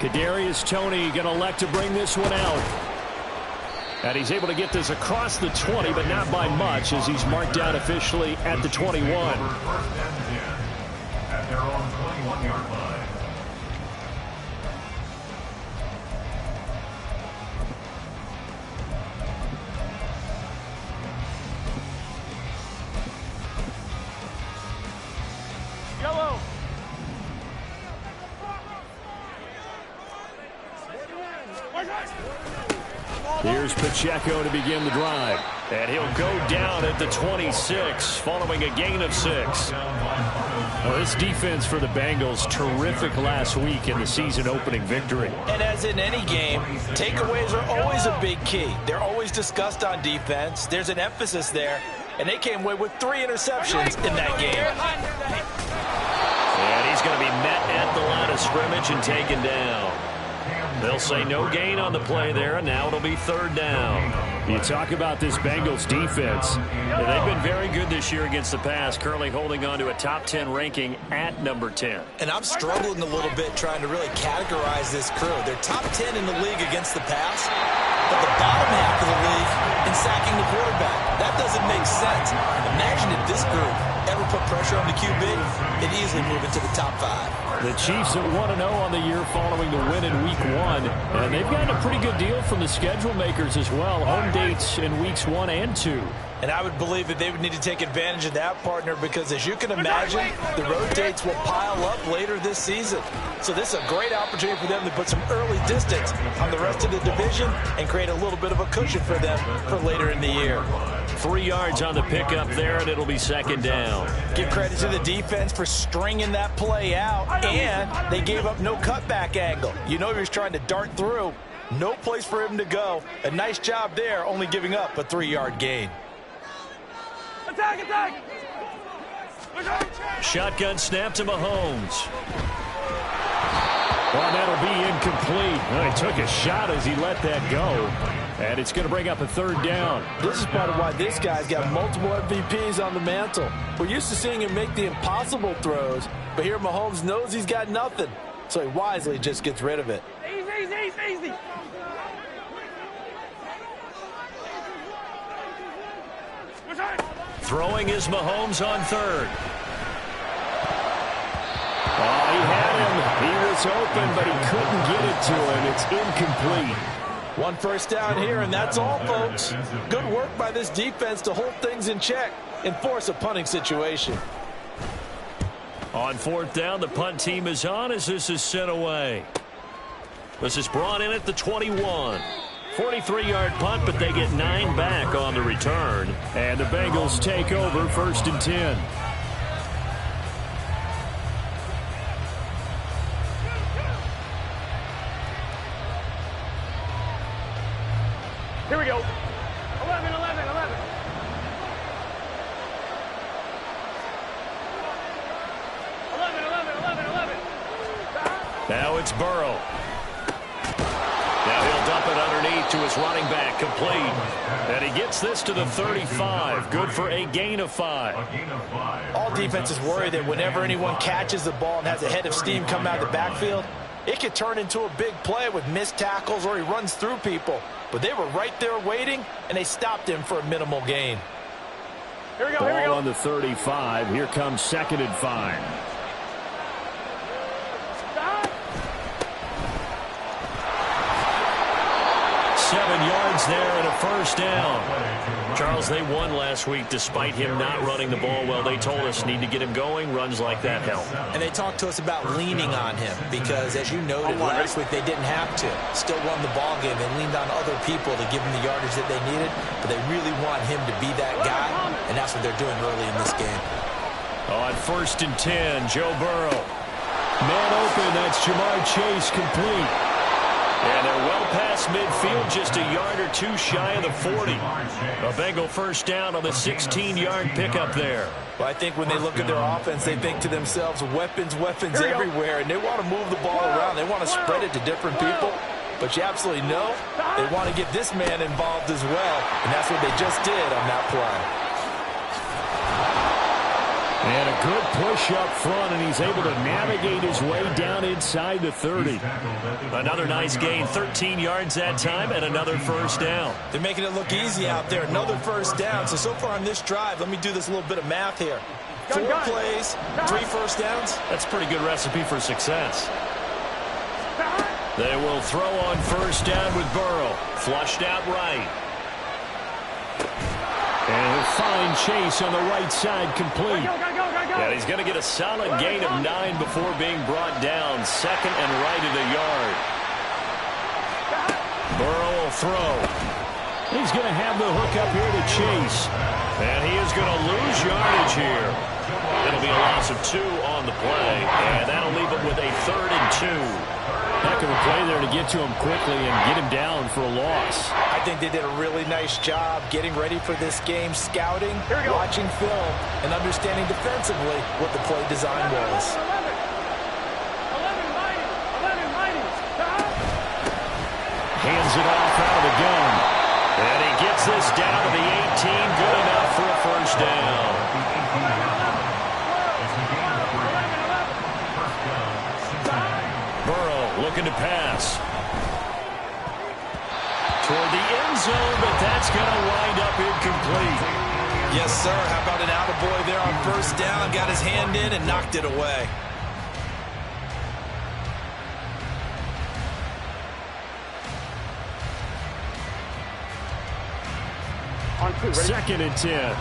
Kadarius Toney going to elect to bring this one out. And he's able to get this across the 20, but not by much, as he's marked down officially at the 21. At their own 21-yard line. Yellow. Here's Pacheco to begin the drive. And he'll go down at the 26, following a gain of 6. Well, this defense for the Bengals, terrific last week in the season-opening victory. And as in any game, takeaways are always a big key. They're always discussed on defense. There's an emphasis there, and they came away with 3 interceptions in that game. And he's going to be met at the line of scrimmage and taken down. They'll say no gain on the play there, and now it'll be 3rd down. You talk about this Bengals defense. They've been very good this year against the pass, currently holding on to a top 10 ranking at number 10. And I'm struggling a little bit trying to really categorize this crew. They're top 10 in the league against the pass, but the bottom half of the league in sacking the quarterback. That doesn't make sense. Imagine if this group ever put pressure on the QB, they'd easily move into the top 5. The Chiefs at 1-0 on the year following the win in Week 1. And they've gotten a pretty good deal from the schedule makers as well. Home dates in Weeks 1 and 2. And I would believe that they would need to take advantage of that, partner, because as you can imagine, the road dates will pile up later this season. So this is a great opportunity for them to put some early distance on the rest of the division and create a little bit of a cushion for them for later in the year. 3 yards on the pickup there, and it'll be 2nd down. Give credit to the defense for stringing that play out, and they gave up no cutback angle. You know he was trying to dart through. No place for him to go. A nice job there, only giving up a 3-yard gain. Attack, attack! Shotgun snap to Mahomes. Well, that'll be incomplete. Well, he took a shot as he let that go. And it's going to bring up a 3rd down. This is part of why this guy's got multiple MVPs on the mantle. We're used to seeing him make the impossible throws, but here Mahomes knows he's got nothing, so he wisely just gets rid of it. Easy, easy, easy. Throwing is Mahomes on 3rd. Oh, he had him. He was open, but he couldn't get it to him. It's incomplete. 1 first down here, and that's all, folks. Good work by this defense to hold things in check and force a punting situation. On 4th down, the punt team is on as this is sent away. This is brought in at the 21. 43-yard punt, but they get 9 back on the return. And the Bengals take over 1st and 10. Here we go. 11, 11, 11. Now it's Burrow. Now he'll dump it underneath to his running back, complete. And he gets this to the 35. Good for a gain of 5. All defenses worry that whenever anyone catches the ball and has a head of steam come out of the backfield, it could turn into a big play with missed tackles or he runs through people. But they were right there waiting, and they stopped him for a minimal gain. Here we go, Ball here we go. on the 35. Here comes 2nd and 5. 7 yards there and a first down. Charles, they won last week despite him not running the ball well. They told us need to get him going. Runs like that help. And they talked to us about leaning on him because, as you noted, last week they didn't have to. Still won the ball game. They leaned on other people to give them the yardage that they needed, but they really want him to be that guy, and that's what they're doing early in this game. On 1st and 10, Joe Burrow. Man open, that's Jamar Chase, complete. And they're well past midfield, just a yard or two shy of the 40. A Bengal first down on the 16-yard pickup there. Well, I think when they look at their offense, they think to themselves, weapons everywhere, and they want to move the ball around. They want to spread it to different people. But you absolutely know they want to get this man involved as well, and that's what they just did on that play. And a good push up front, and he's able to navigate his way down inside the 30. Another nice gain, 13 yards that time, and another first down. They're making it look easy out there. Another first down. So far on this drive, let me do this little bit of math here. 4 plays, 3 first downs. That's a pretty good recipe for success. They will throw on first down with Burrow. Flushed out right. And he'll find Chase on the right side, complete. And he's going to get a solid gain of 9 before being brought down. 2nd and right at the yard. Burrow will throw. He's going to have the hook up here to Chase. And he is going to lose yardage here. It'll be a loss of 2 on the play. And that'll leave him with a 3rd and 2. Heck of a play there to get to him quickly and get him down for a loss. I think they did a really nice job getting ready for this game, scouting, watching film, and understanding defensively what the play design was. Hands it off out of the gun. And he gets this down to the 18. Good enough for a first down. Looking to pass. Toward the end zone, but that's going to wind up incomplete. Yes, sir. How about an attaboy there on first down? Got his hand in and knocked it away. On 2, ready? 2nd and 10.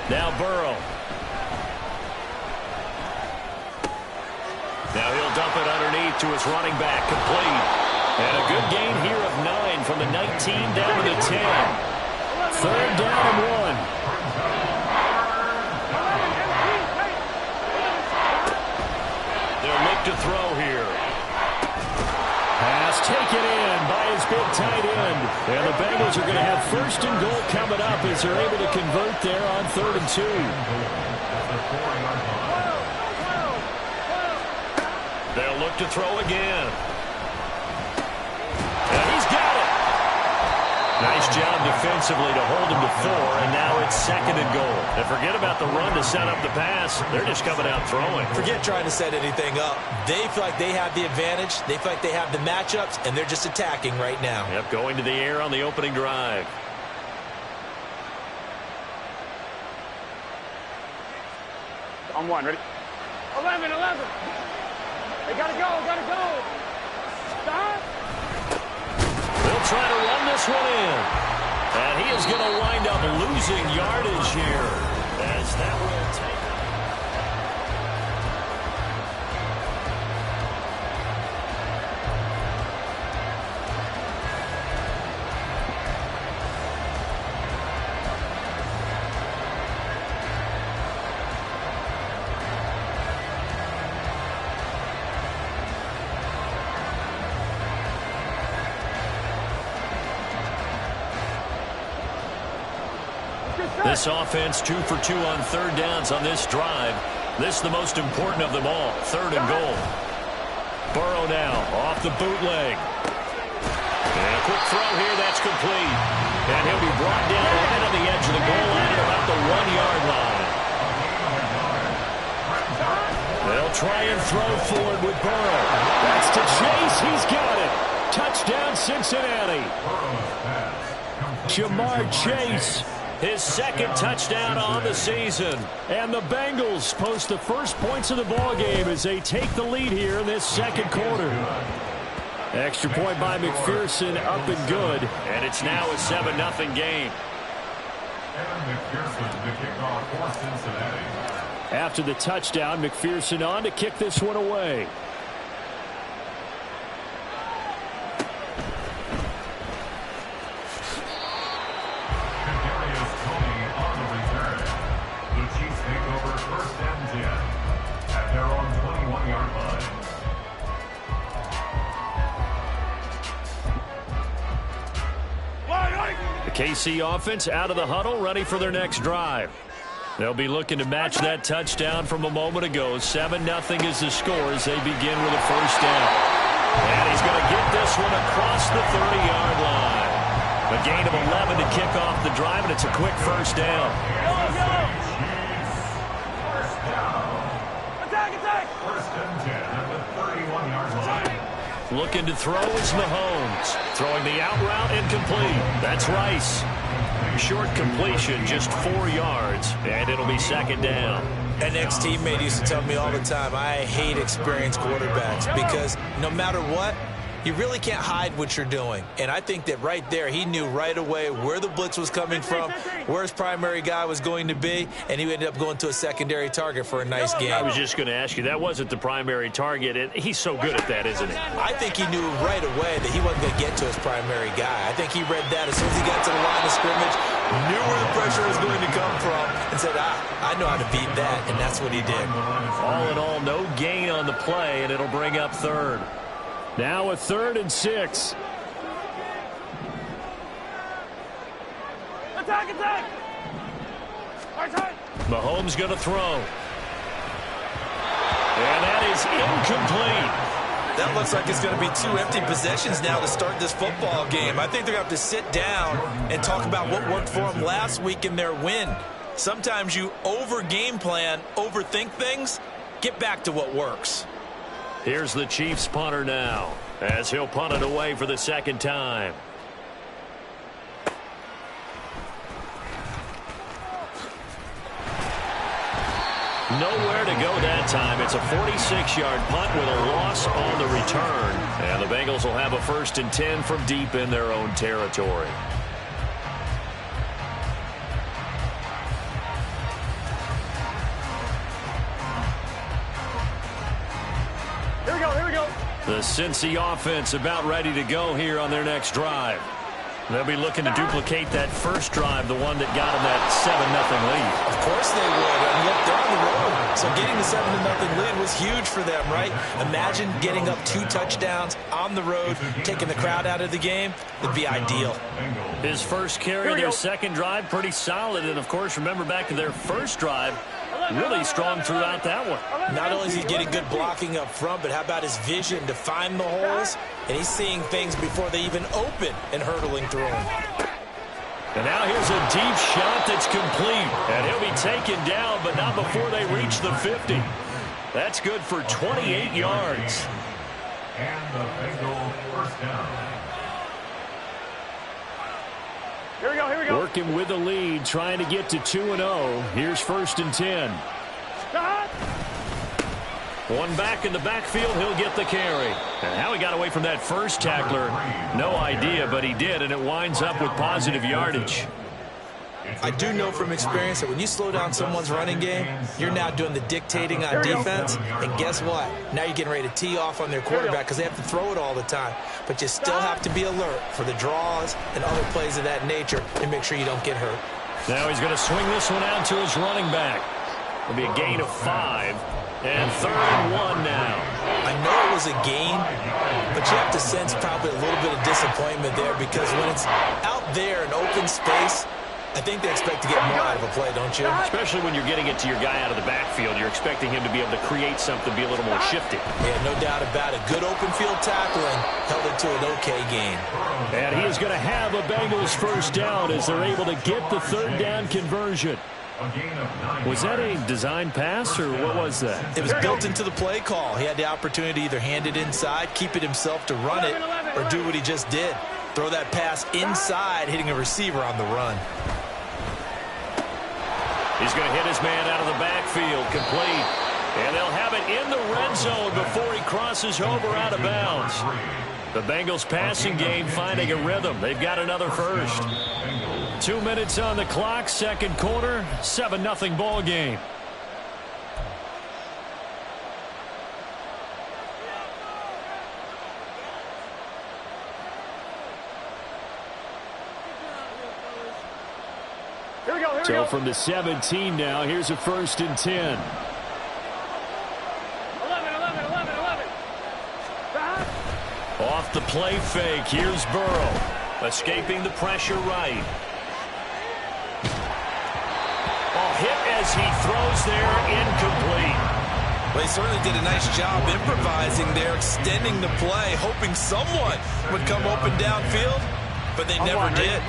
Now Burrow. Now he'll dump it underneath to his running back, complete. And a good gain here of 9 from the 19 down to the 10. 3rd down and 1. They'll look to throw here. Pass taken in by his big tight end. And the Bengals are going to have 1st and goal coming up as they're able to convert there on 3rd and 2. They'll look to throw again. And he's got it. Nice job defensively to hold him to 4, and now it's 2nd and goal. And forget about the run to set up the pass. They're just coming out throwing. Forget trying to set anything up. They feel like they have the advantage. They feel like they have the matchups, and they're just attacking right now. Yep, going to the air on the opening drive. On 1, ready? 11. They gotta go. Stop. They'll try to run this one in. And he is going to wind up losing yardage here. As that will take. This offense 2 for 2 on 3rd downs on this drive. This is the most important of them all. 3rd and goal. Burrow now off the bootleg. And a quick throw here. That's complete. And he'll be brought down right on the edge of the goal line at about the 1-yard line. They'll try and throw forward with Burrow. That's to Chase. He's got it. Touchdown, Cincinnati. Jamar Chase His second touchdown on the season. And the Bengals post the first points of the ballgame as they take the lead here in this second quarter. Extra point by McPherson, up and good. And it's now a 7-0 game. After the touchdown, McPherson on to kick this one away. The KC offense out of the huddle, ready for their next drive. They'll be looking to match that touchdown from a moment ago. 7-0 is the score as they begin with a first down. And he's going to get this one across the 30-yard line. A gain of 11 to kick off the drive, and it's a quick first down. Looking to throw is Mahomes. Throwing the out route incomplete. That's Rice. Short completion, just 4 yards, and it'll be second down. An ex-teammate used to tell me all the time, I hate experienced quarterbacks because no matter what, you really can't hide what you're doing. And I think that right there, he knew right away where the blitz was coming from, where his primary guy was going to be, and he ended up going to a secondary target for a nice game. I was just going to ask you, that wasn't the primary target, and he's so good at that, isn't he? I think he knew right away that he wasn't going to get to his primary guy. I think he read that as soon as he got to the line of scrimmage, knew where the pressure was going to come from, and said, I know how to beat that, and that's what he did. All in all, no gain on the play, and it'll bring up third. Now a 3rd and 6. Attack, attack! Mahomes going to throw. And that is incomplete. That looks like it's going to be 2 empty possessions now to start this football game. I think they're going to have to sit down and talk about what worked for them last week in their win. Sometimes you over-game plan, overthink things, get back to what works. Here's the Chiefs punter now, as he'll punt it away for the second time. Nowhere to go that time. It's a 46-yard punt with a loss on the return. And the Bengals will have a 1st and 10 from deep in their own territory. Here we go. The Cincy offense about ready to go here on their next drive. They'll be looking to duplicate that first drive, the one that got them that 7-0 lead. Of course they would. And look, they're on the road. So getting the 7-0 lead was huge for them, right? Imagine getting up 2 touchdowns on the road, taking the crowd out of the game. It'd be ideal. His first carry, their second drive, pretty solid. And, of course, remember back to their first drive, really strong throughout that one. Not only is he getting good blocking up front, but how about his vision to find the holes? And he's seeing things before they even open and hurtling through them. And now here's a deep shot that's complete. And he'll be taken down, but not before they reach the 50. That's good for 28 yards. And the Bengals first down. Here we go. Working with the lead, trying to get to 2-0. Here's 1st and 10. One back in the backfield, he'll get the carry. And how he got away from that first tackler, no idea, but he did, and it winds up with positive yardage. I do know from experience that when you slow down someone's running game, you're now doing the dictating on defense. And guess what? Now you're getting ready to tee off on their quarterback because they have to throw it all the time. But you still have to be alert for the draws and other plays of that nature and make sure you don't get hurt. Now he's going to swing this one out to his running back. It'll be a gain of 5. And 3rd and 1 now. I know it was a gain, but you have to sense probably a little bit of disappointment there because when it's out there in open space, I think they expect to get more out of a play, don't you? Especially when you're getting it to your guy out of the backfield. You're expecting him to be able to create something, be a little more shifty. Yeah, no doubt about it. Good open field tackling held it to an okay gain. And he is going to have a Bengals first down as they're able to get the 3rd down conversion. Was that a design pass, or what was that? It was built into the play call. He had the opportunity to either hand it inside, keep it himself to run it, or do what he just did. Throw that pass inside, hitting a receiver on the run. He's going to hit his man out of the backfield, complete. And they'll have it in the red zone before he crosses over out of bounds. The Bengals passing game finding a rhythm. They've got another first. 2 minutes on the clock, second quarter, 7-0 ball game. So from the 17 now, here's a 1st and 10. 11. Off the play fake, here's Burrow. Escaping the pressure right. Ball hit as he throws there, incomplete. Well, he certainly did a nice job improvising there, extending the play, hoping someone would come open downfield, but they never did.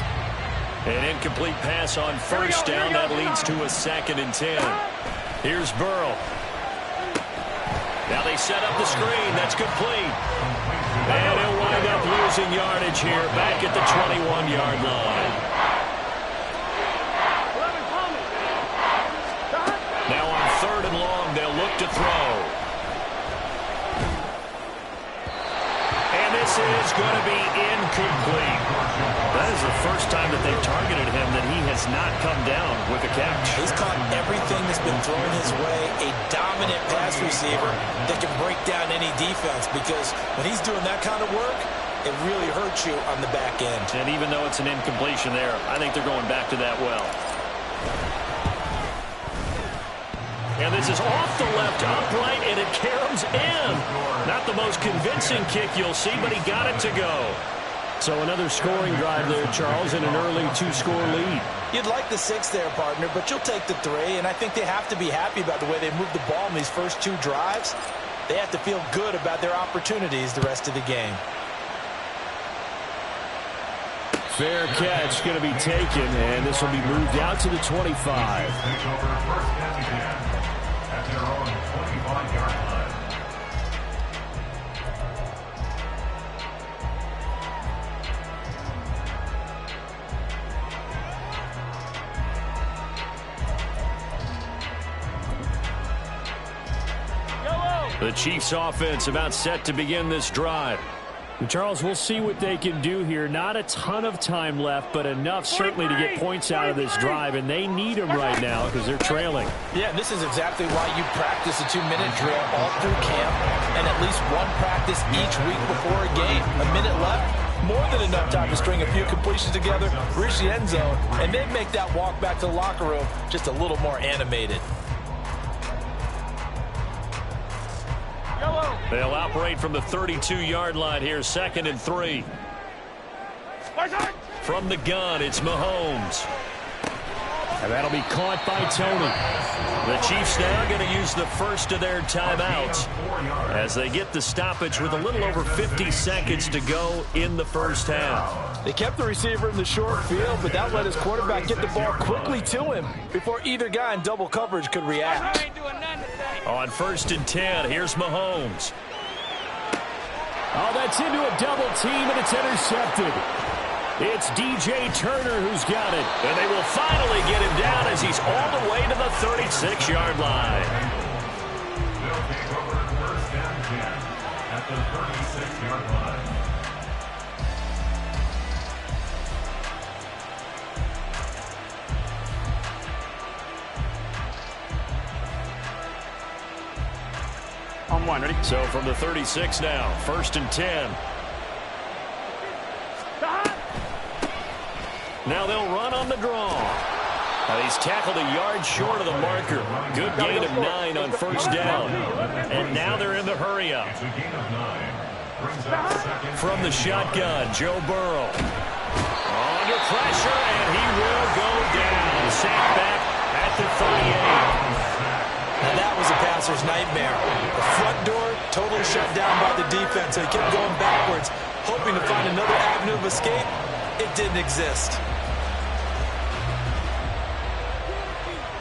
An incomplete pass on first down. That leads to a 2nd and 10. Here's Burrow. Now they set up the screen. That's complete. And he'll wind up losing yardage here back at the 21-yard line. Now on 3rd and long, they'll look to throw. And this is going to be incomplete. That is the first time that they've targeted him that he has not come down with a catch. He's caught everything that's been thrown his way. A dominant pass receiver that can break down any defense, because when he's doing that kind of work, it really hurts you on the back end. And even though it's an incompletion there, I think they're going back to that well. And this is off the left upright, and it caroms in. Not the most convincing kick you'll see, but he got it to go. So another scoring drive there, Charles, and an early 2-score lead. You'd like the 6 there, partner, but you'll take the 3, and I think they have to be happy about the way they moved the ball in these first 2 drives. They have to feel good about their opportunities the rest of the game. Fair catch going to be taken, and this will be moved out to the 25. Take over 1st and 10 at their own 25-yard line. The Chiefs offense about set to begin this drive. And Charles, we'll see what they can do here. Not a ton of time left, but enough certainly to get points out of this drive, and they need them right now because they're trailing. Yeah, this is exactly why you practice a 2-minute drill all through camp and at least one practice each week before a game. A minute left, more than enough time to string a few completions together, reach the end zone, and then make that walk back to the locker room just a little more animated. They'll operate from the 32-yard line here, 2nd and 3. From the gun, it's Mahomes. And that'll be caught by Tony. The Chiefs now going to use the first of their timeouts as they get the stoppage with a little over 50 seconds to go in the first half. They kept the receiver in the short field, but that let his quarterback get the ball quickly to him before either guy in double coverage could react. On 1st and 10, here's Mahomes. Oh, that's into a double team, and it's intercepted. It's DJ Turner who's got it. And they will finally get him down as he's all the way to the 36-yard line. They'll take over 1st and 10 at the 36-yard line. On 1, ready? So from the 36 now, 1st and 10. Now they'll run on the draw. He's tackled a yard short of the marker. Good gain of 9 on 1st down. And now they're in the hurry-up. From the shotgun, Joe Burrow. Under pressure, and he will go down. Sacked back at the 38. Now that was a passer's nightmare. The front door totally shut down by the defense. So he kept going backwards, hoping to find another avenue of escape. It didn't exist.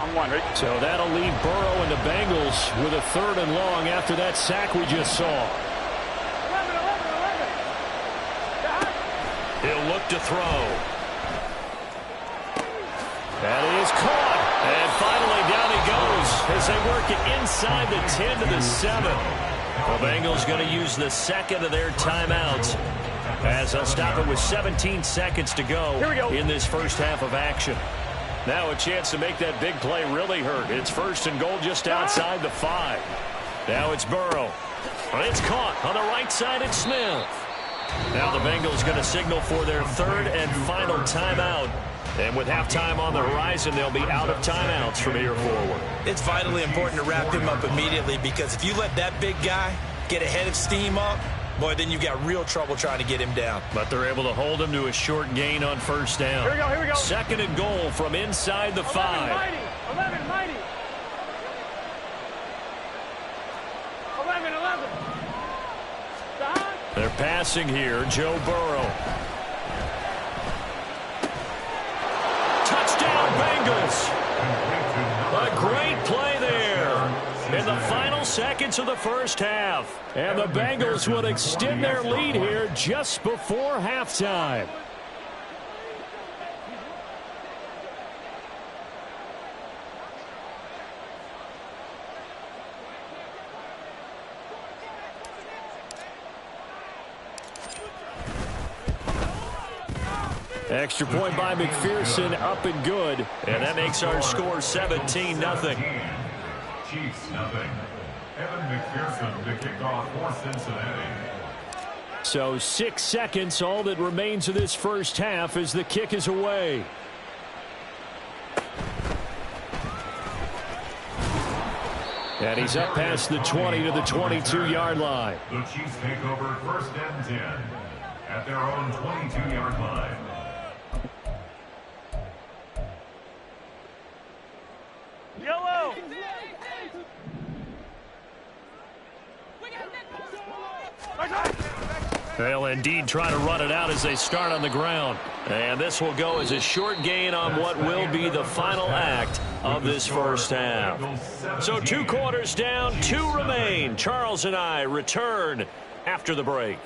On 1, ready? So that'll leave Burrow and the Bengals with a 3rd and long after that sack we just saw. 11. He'll look to throw. That is caught. And finally down he goes as they work it inside the 10 to the 7. The Bengals going to use the second of their timeouts as they'll stop it with 17 seconds to go in this first half of action. Now a chance to make that big play really hurt. It's first and goal just outside the 5. Now it's Burrow. And it's caught on the right side. It's Smith. Now the Bengals going to signal for their third and final timeout. And with halftime on the horizon, they'll be out of timeouts from here forward. It's vitally important to wrap him up immediately, because if you let that big guy get ahead of steam up, boy, then you've got real trouble trying to get him down. But they're able to hold him to a short gain on first down. Here we go. Second and goal from inside the 5. 11, mighty. 11. Stop. They're passing here. Joe Burrow. Touchdown, Bengals. A great play there in the final seconds of the first half. And the Bengals will extend their lead here just before halftime. Extra point by McPherson, up and good. And that makes our score 17-0. Chiefs nothing. Evan McPherson to kick off for Cincinnati. So 6 seconds, all that remains of this first half as the kick is away. And he's up past the 20 to the 22-yard line. The Chiefs take over first and 10 at their own 22-yard line. Yellow. They'll indeed try to run it out as they start on the ground. And this will go as a short gain on what will be the final act of this first half. So 2 quarters down, 2 remain. Charles and I return after the break.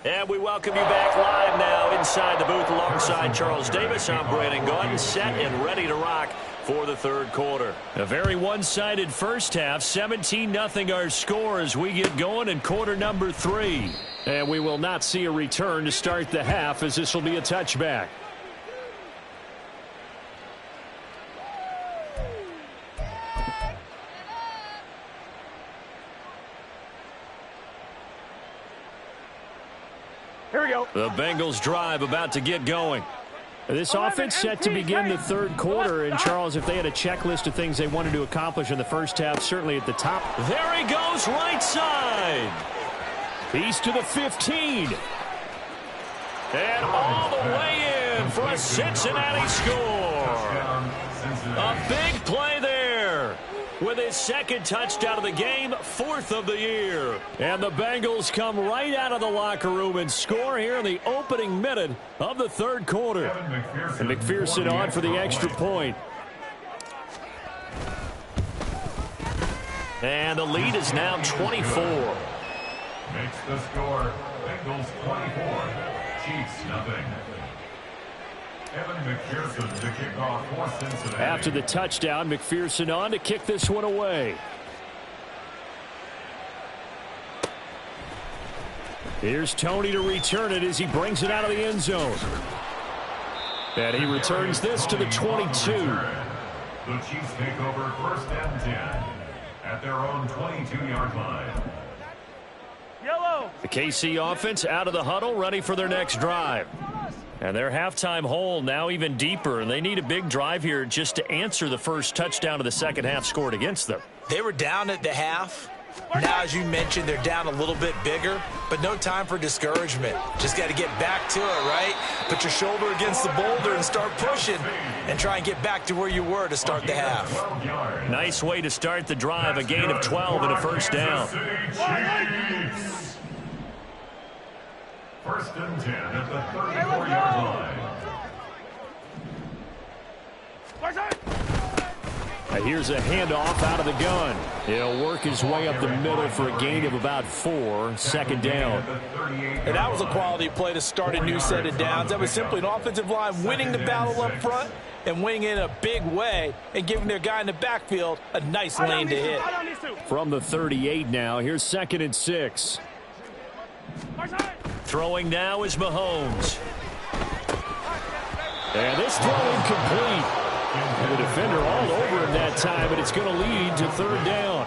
And we welcome you back live now inside the booth alongside Charles Davis. I'm Brandon Gordon, set and ready to rock for the third quarter. A very one-sided first half, 17-0 our score as we get going in quarter number 3. And we will not see a return to start the half as this will be a touchback. Here we go. The Bengals drive about to get going. This offense set to begin the third quarter. And, Charles, if they had a checklist of things they wanted to accomplish in the first half, certainly at the top. There he goes, right side. He's to the 15. And all the way in for a Cincinnati score. A big play there. With his second touchdown of the game, 4th of the year. And the Bengals come right out of the locker room and score here in the opening minute of the third quarter. And McPherson on for the extra point. And the lead is now 24. Makes the score Bengals 24, Chiefs nothing. Evan McPherson to kick off for Cincinnati. After the touchdown, McPherson on to kick this one away. Here's Tony to return it as he brings it out of the end zone. And he returns this to the 22. The Chiefs take over first and 10 at their own 22-yard line. Yellow. The KC offense out of the huddle, ready for their next drive. And their halftime hole now even deeper, and they need a big drive here just to answer the first touchdown of the second half scored against them. They were down at the half. Now, as you mentioned, they're down a little bit bigger, but no time for discouragement. Just got to get back to it, right? Put your shoulder against the boulder and start pushing and try and get back to where you were to start the half. Nice way to start the drive, a gain of 12 and a first down. First and 10 at the 34-yard line. Here's a handoff out of the gun. He'll work his way up the middle for a gain of about 4. Second down. And that was a quality play to start a new set of downs. That was simply an offensive line winning the battle up front and winning in a big way and giving their guy in the backfield a nice lane to hit. From the 38 now, here's 2nd and 6. Throwing now is Mahomes. And this throw incomplete. The defender all over him that time, but it's going to lead to 3rd down.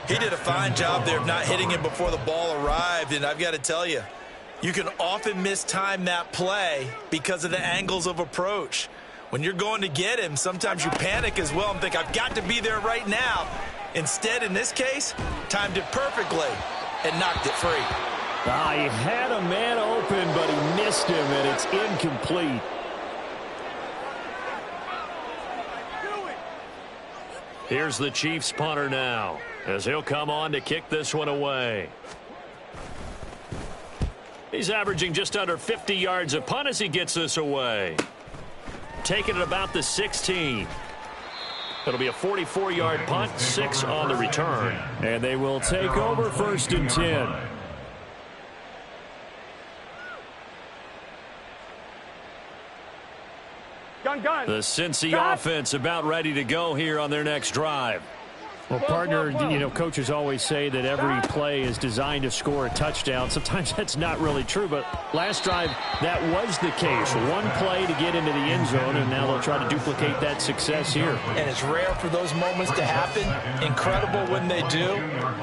He did a fine job there of not hitting him before the ball arrived, and I've got to tell you, you can often mistime that play because of the angles of approach. When you're going to get him, sometimes you panic as well and think, I've got to be there right now. Instead, in this case, timed it perfectly and knocked it free. He had a man open, but he missed him, and it's incomplete. Here's the Chiefs punter now, as he'll come on to kick this one away. He's averaging just under 50 yards a punt as he gets this away. Taking it about the 16. It'll be a 44-yard punt, 6 on the return. And they will take over 1st and 10. The Cincy offense about ready to go here on their next drive. Well, partner, coaches always say that every play is designed to score a touchdown. Sometimes that's not really true, but last drive, that was the case. One play to get into the end zone, and now they'll try to duplicate that success here. And it's rare for those moments to happen. Incredible when they do.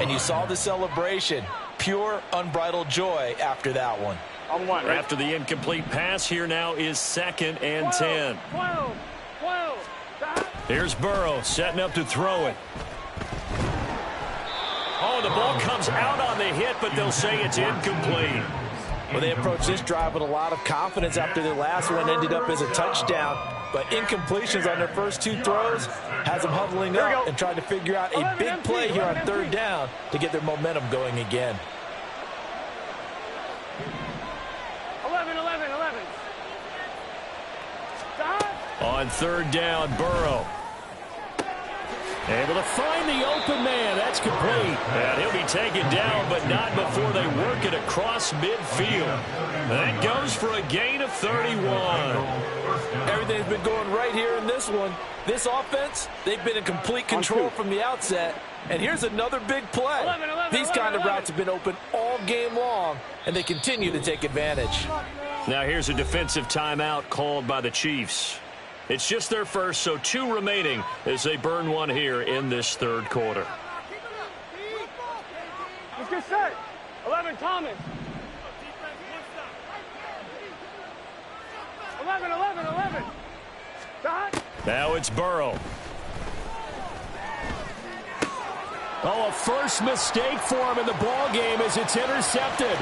And you saw the celebration. Pure, unbridled joy after that one. After the incomplete pass, here now is 2nd and 10. Here's Burrow setting up to throw it. Oh, the ball comes out on the hit, but they'll say it's incomplete. Well, they approached this drive with a lot of confidence after their last one ended up as a touchdown. But incompletions on their first 2 throws has them huddling up and trying to figure out a big play here on 3rd down to get their momentum going again. 11. On 3rd down, Burrow. Able to find the open man. That's complete. And he'll be taken down, but not before they work it across midfield. That goes for a gain of 31. Everything's been going right here in this one. This offense, they've been in complete control from the outset. And here's another big play. These kind of routes have been open all game long, and they continue to take advantage. Now here's a defensive timeout called by the Chiefs. It's just their first, so 2 remaining as they burn one here in this 3rd quarter. Let's get set. 11, Thomas. 11. Now it's Burrow. Oh, a first mistake for him in the ball game as it's intercepted.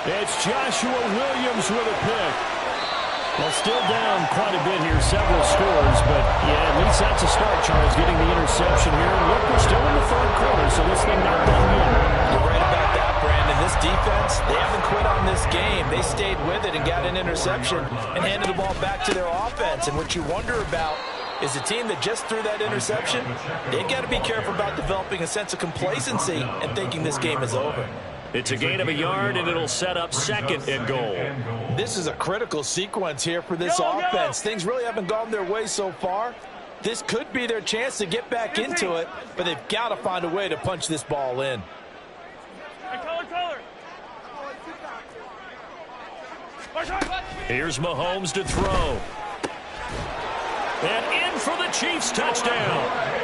It's Joshua Williams with a pick. Well, still down quite a bit here, several scores, but yeah, at least that's a start, Charles, getting the interception here. And look, we're still in the 3rd quarter, so this thing not done yet. You're right about that, Brandon. This defense, they haven't quit on this game. They stayed with it and got an interception and handed the ball back to their offense. And what you wonder about is a team that just threw that interception, they've got to be careful about developing a sense of complacency and thinking this game is over. It's a gain of a yard, and it'll set up 2nd and goal. This is a critical sequence here for this offense. Things really haven't gone their way so far. This could be their chance to get back into it, but they've got to find a way to punch this ball in. Here's Mahomes to throw. And in for the Chiefs touchdown.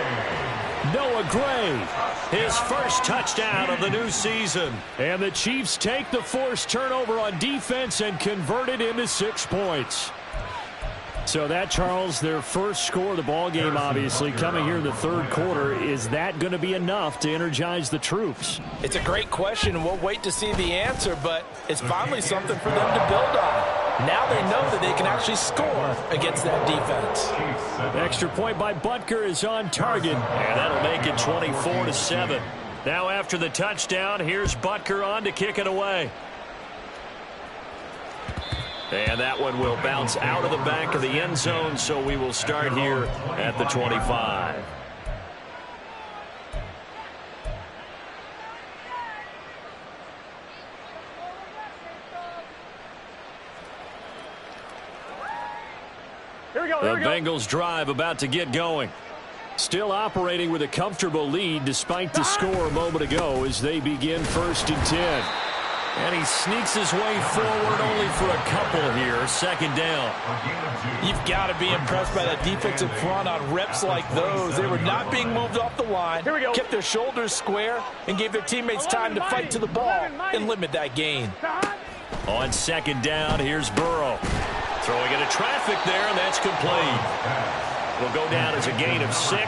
Noah Gray, his first touchdown of the new season. And the Chiefs take the forced turnover on defense and convert it into 6 points. So that, Charles, their first score of the ball game, obviously, coming here in the 3rd quarter. Is that going to be enough to energize the troops? It's a great question, and we'll wait to see the answer, but it's finally something for them to build on. Now they know that they can actually score against that defense. Extra point by Butker is on target. And that'll make it 24-7. Now after the touchdown, here's Butker on to kick it away. And that one will bounce out of the back of the end zone, so we will start here at the 25. Here we go. The Bengals drive about to get going. Still operating with a comfortable lead despite the score a moment ago as they begin 1st and 10. And he sneaks his way forward only for a couple here. 2nd down. You've got to be impressed by that defensive front on reps like those. They were not being moved off the line, Here we go. kept their shoulders square, and gave their teammates time to fight to the ball and limit that gain. On 2nd down, here's Burrow. Throwing into traffic there, and that's complete. Will go down as a gain of 6,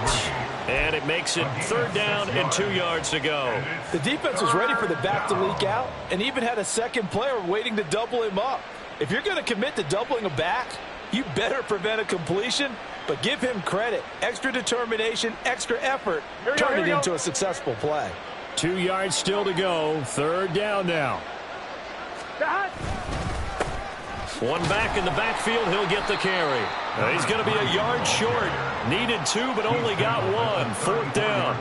and it makes it 3rd down and 2 yards to go. The defense was ready for the back to leak out and even had a second player waiting to double him up. If you're going to commit to doubling a back, you better prevent a completion, but give him credit. Extra determination, extra effort, turn it into a successful play. 2 yards still to go. 3rd down now. One back in the backfield, he'll get the carry. He's going to be a yard short. Needed 2, but only got 1. 4th down.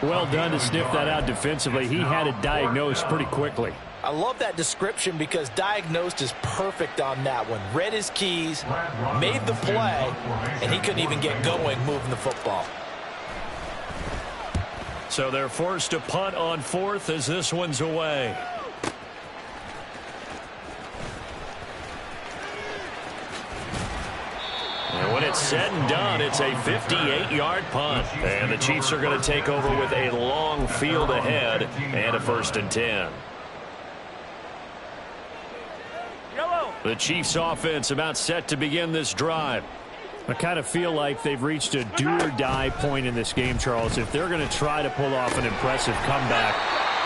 Well done to sniff that out defensively. He had it diagnosed pretty quickly. I love that description because diagnosed is perfect on that one. Read his keys, made the play, and he couldn't even get going moving the football. So they're forced to punt on 4th as this one's away. And when it's said and done, it's a 58-yard punt. And the Chiefs are going to take over with a long field ahead and a 1st and 10. The Chiefs offense about set to begin this drive. I kind of feel like they've reached a do-or-die point in this game, Charles. If they're going to try to pull off an impressive comeback,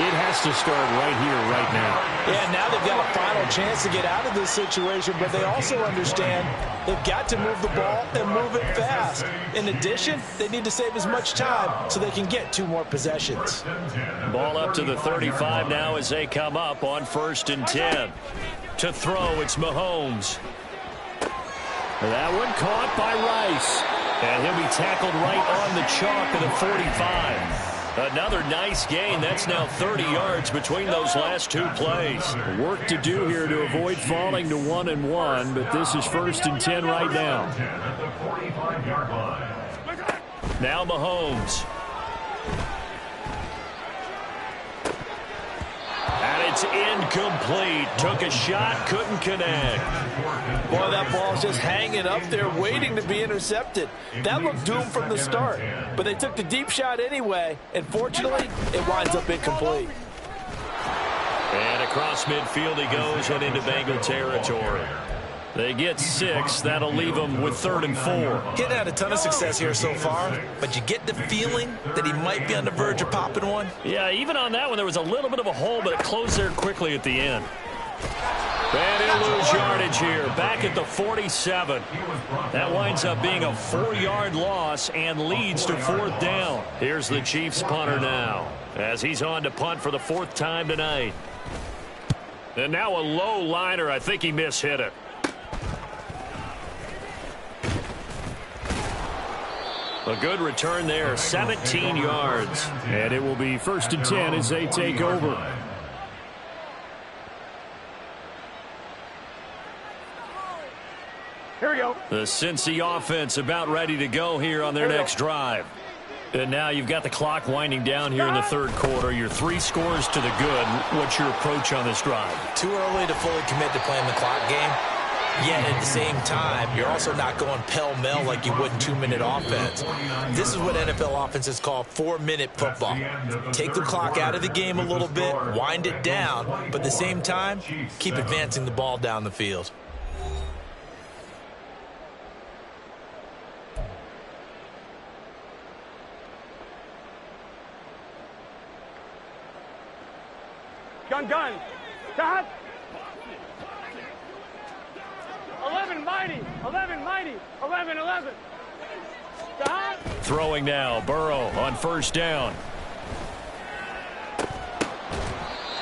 it has to start right here, right now. Yeah, now they've got a final chance to get out of this situation, but they also understand they've got to move the ball and move it fast. In addition, they need to save as much time so they can get 2 more possessions. Ball up to the 35 now as they come up on 1st and 10. To throw, it's Mahomes. That one caught by Rice. And he'll be tackled right on the chalk of the 45. Another nice gain. That's now 30 yards between those last 2 plays. Work to do here to avoid falling to 1 and 1, but this is 1st and 10 right now. Now Mahomes. And it's incomplete. Took a shot, couldn't connect. Boy, that ball's just hanging up there waiting to be intercepted. That looked doomed from the start, but they took the deep shot anyway, and fortunately, it winds up incomplete. And across midfield he goes and into Bengal territory. They get 6. That'll leave them with 3rd and 4. He hadn't had a ton of success here so far, but you get the feeling that he might be on the verge of popping one. Yeah, even on that one, there was a little bit of a hole, but it closed there quickly at the end. And he'll lose yardage here, back at the 47. That winds up being a 4-yard loss and leads to 4th down. Here's the Chiefs punter now, as he's on to punt for the 4th time tonight. And now a low liner. I think he mishit it. A good return there, 17 yards. And it will be 1st and 10 as they take over. Here we go. The Cincy offense about ready to go here on their next drive. And now you've got the clock winding down here in the 3rd quarter. You're 3 scores to the good. What's your approach on this drive? Too early to fully commit to playing the clock game. Yet at the same time, you're also not going pell-mell like you would in 2-minute offense. This is what NFL offenses call 4-minute football. Take the clock out of the game a little bit, wind it down, but at the same time, keep advancing the ball down the field. Gun. Stop. 11 mighty. 11. Stop. Throwing now, Burrow on 1st down.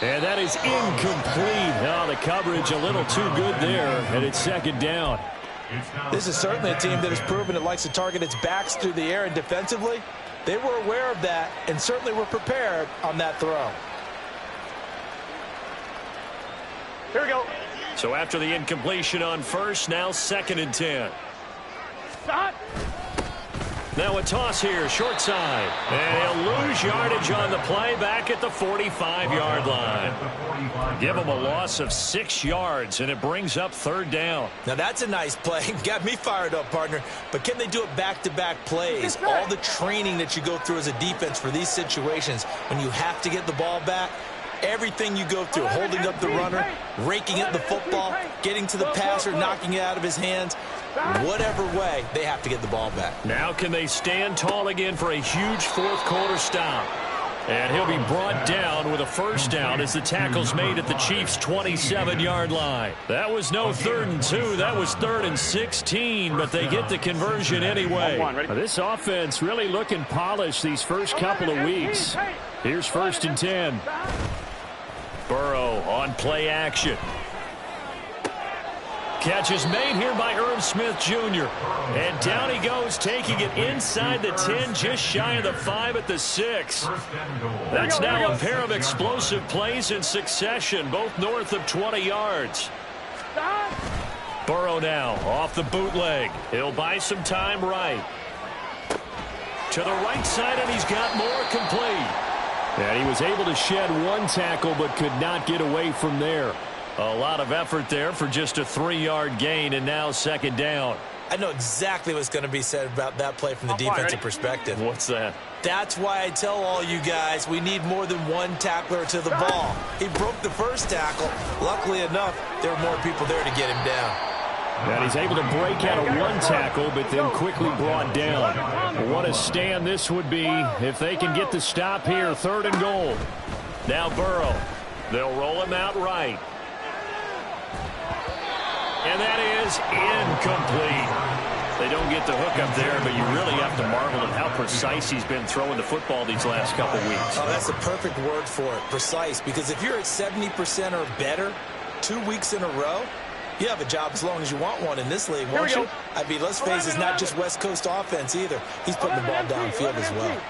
And that is incomplete. Oh, the coverage a little too good there, and it's second down. This is certainly a team that has proven it likes to target its backs through the air, and defensively, they were aware of that and certainly were prepared on that throw. Here we go. So after the incompletion on first, now 2nd and 10. Stop. Now a toss here, short side. And he'll lose yardage on the play back at the 45-yard line. Give him a loss of 6 yards, and it brings up 3rd down. Now that's a nice play. Got me fired up, partner. But can they do it back-to-back plays? All the training that you go through as a defense for these situations, when you have to get the ball back, everything you go through, holding up the runner, raking at the football, getting to the passer, knocking it out of his hands, whatever way, they have to get the ball back. Now can they stand tall again for a huge 4th quarter stop? And he'll be brought down with a 1st down as the tackle's made at the Chiefs' 27-yard line. That was no 3rd and 2. That was 3rd and 16, but they get the conversion anyway. This offense really looking polished these first couple of weeks. Here's 1st and 10. Burrow on play action. Catch is made here by Irv Smith Jr. And down he goes, taking it inside the 10, just shy of the 5 at the 6. That's now a pair of explosive plays in succession, both north of 20 yards. Burrow now off the bootleg. He'll buy some time right. To the right side, and he's got more complete. And he was able to shed 1 tackle, but could not get away from there. A lot of effort there for just a 3-yard gain, and now 2nd down. I know exactly what's going to be said about that play from the defensive perspective. What's that? That's why I tell all you guys we need more than 1 tackler to the ball. He broke the 1st tackle. Luckily enough, there were more people there to get him down. And he's able to break out of 1 tackle, but then quickly brought down. What a stand this would be if they can get the stop here. 3rd and goal. Now Burrow. They'll roll him out right. And that is incomplete. They don't get the hook up there, but you really have to marvel at how precise he's been throwing the football these last couple weeks. Oh, that's the perfect word for it, precise, because if you're at 70% or better 2 weeks in a row, you have a job as long as you want one in this league, won't you? I mean, let's face it, it's not just West Coast offense either. He's putting the ball downfield as well.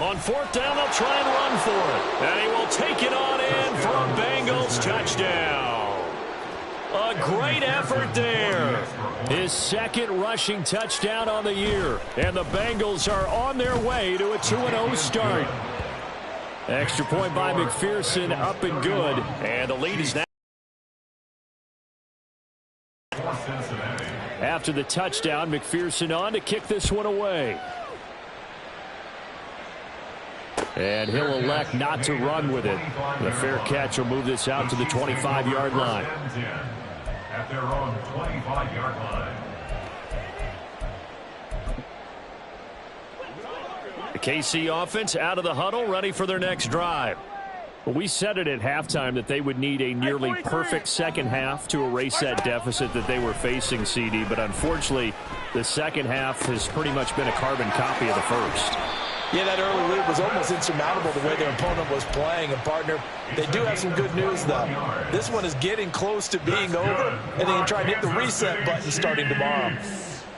On 4th down, they'll try and run for it. And he will take it on in for a Bengals touchdown. A great effort there. His 2nd rushing touchdown on the year. And the Bengals are on their way to a 2-0 start. Extra point by McPherson, up and good. And the lead is now. After the touchdown, McPherson on to kick this one away. And he'll elect not to run with it. The fair catch will move this out to the 25-yard line. At their own 25-yard line. The KC offense out of the huddle, ready for their next drive. Well, we said it at halftime that they would need a nearly perfect second half to erase that deficit that they were facing, CD. But unfortunately, the second half has pretty much been a carbon copy of the first. Yeah, that early lead was almost insurmountable the way their opponent was playing. And, partner, they do have some good news, though. This one is getting close to being over, and they can try and hit the reset button starting tomorrow.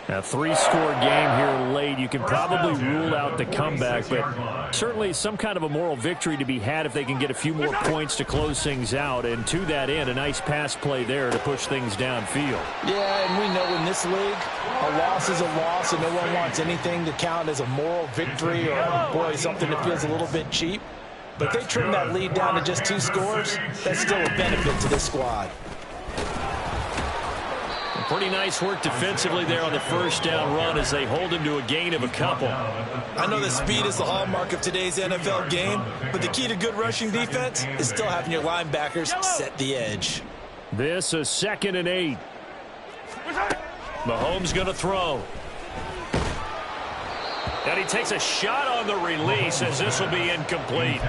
A 3-score game here late. You can probably rule out the comeback, but certainly some kind of a moral victory to be had if they can get a few more points to close things out. And to that end, a nice pass play there to push things downfield. Yeah, and we know in this league, a loss is a loss, and no one wants anything to count as a moral victory or, boy, something that feels a little bit cheap. But if they trim that lead down to just 2 scores, that's still a benefit to this squad. Pretty nice work defensively there on the 1st down run as they hold him to a gain of a couple. I know that speed is the hallmark of today's NFL game, but the key to good rushing defense is still having your linebackers set the edge. This is 2nd and 8. Mahomes going to throw. And he takes a shot on the release as this will be incomplete.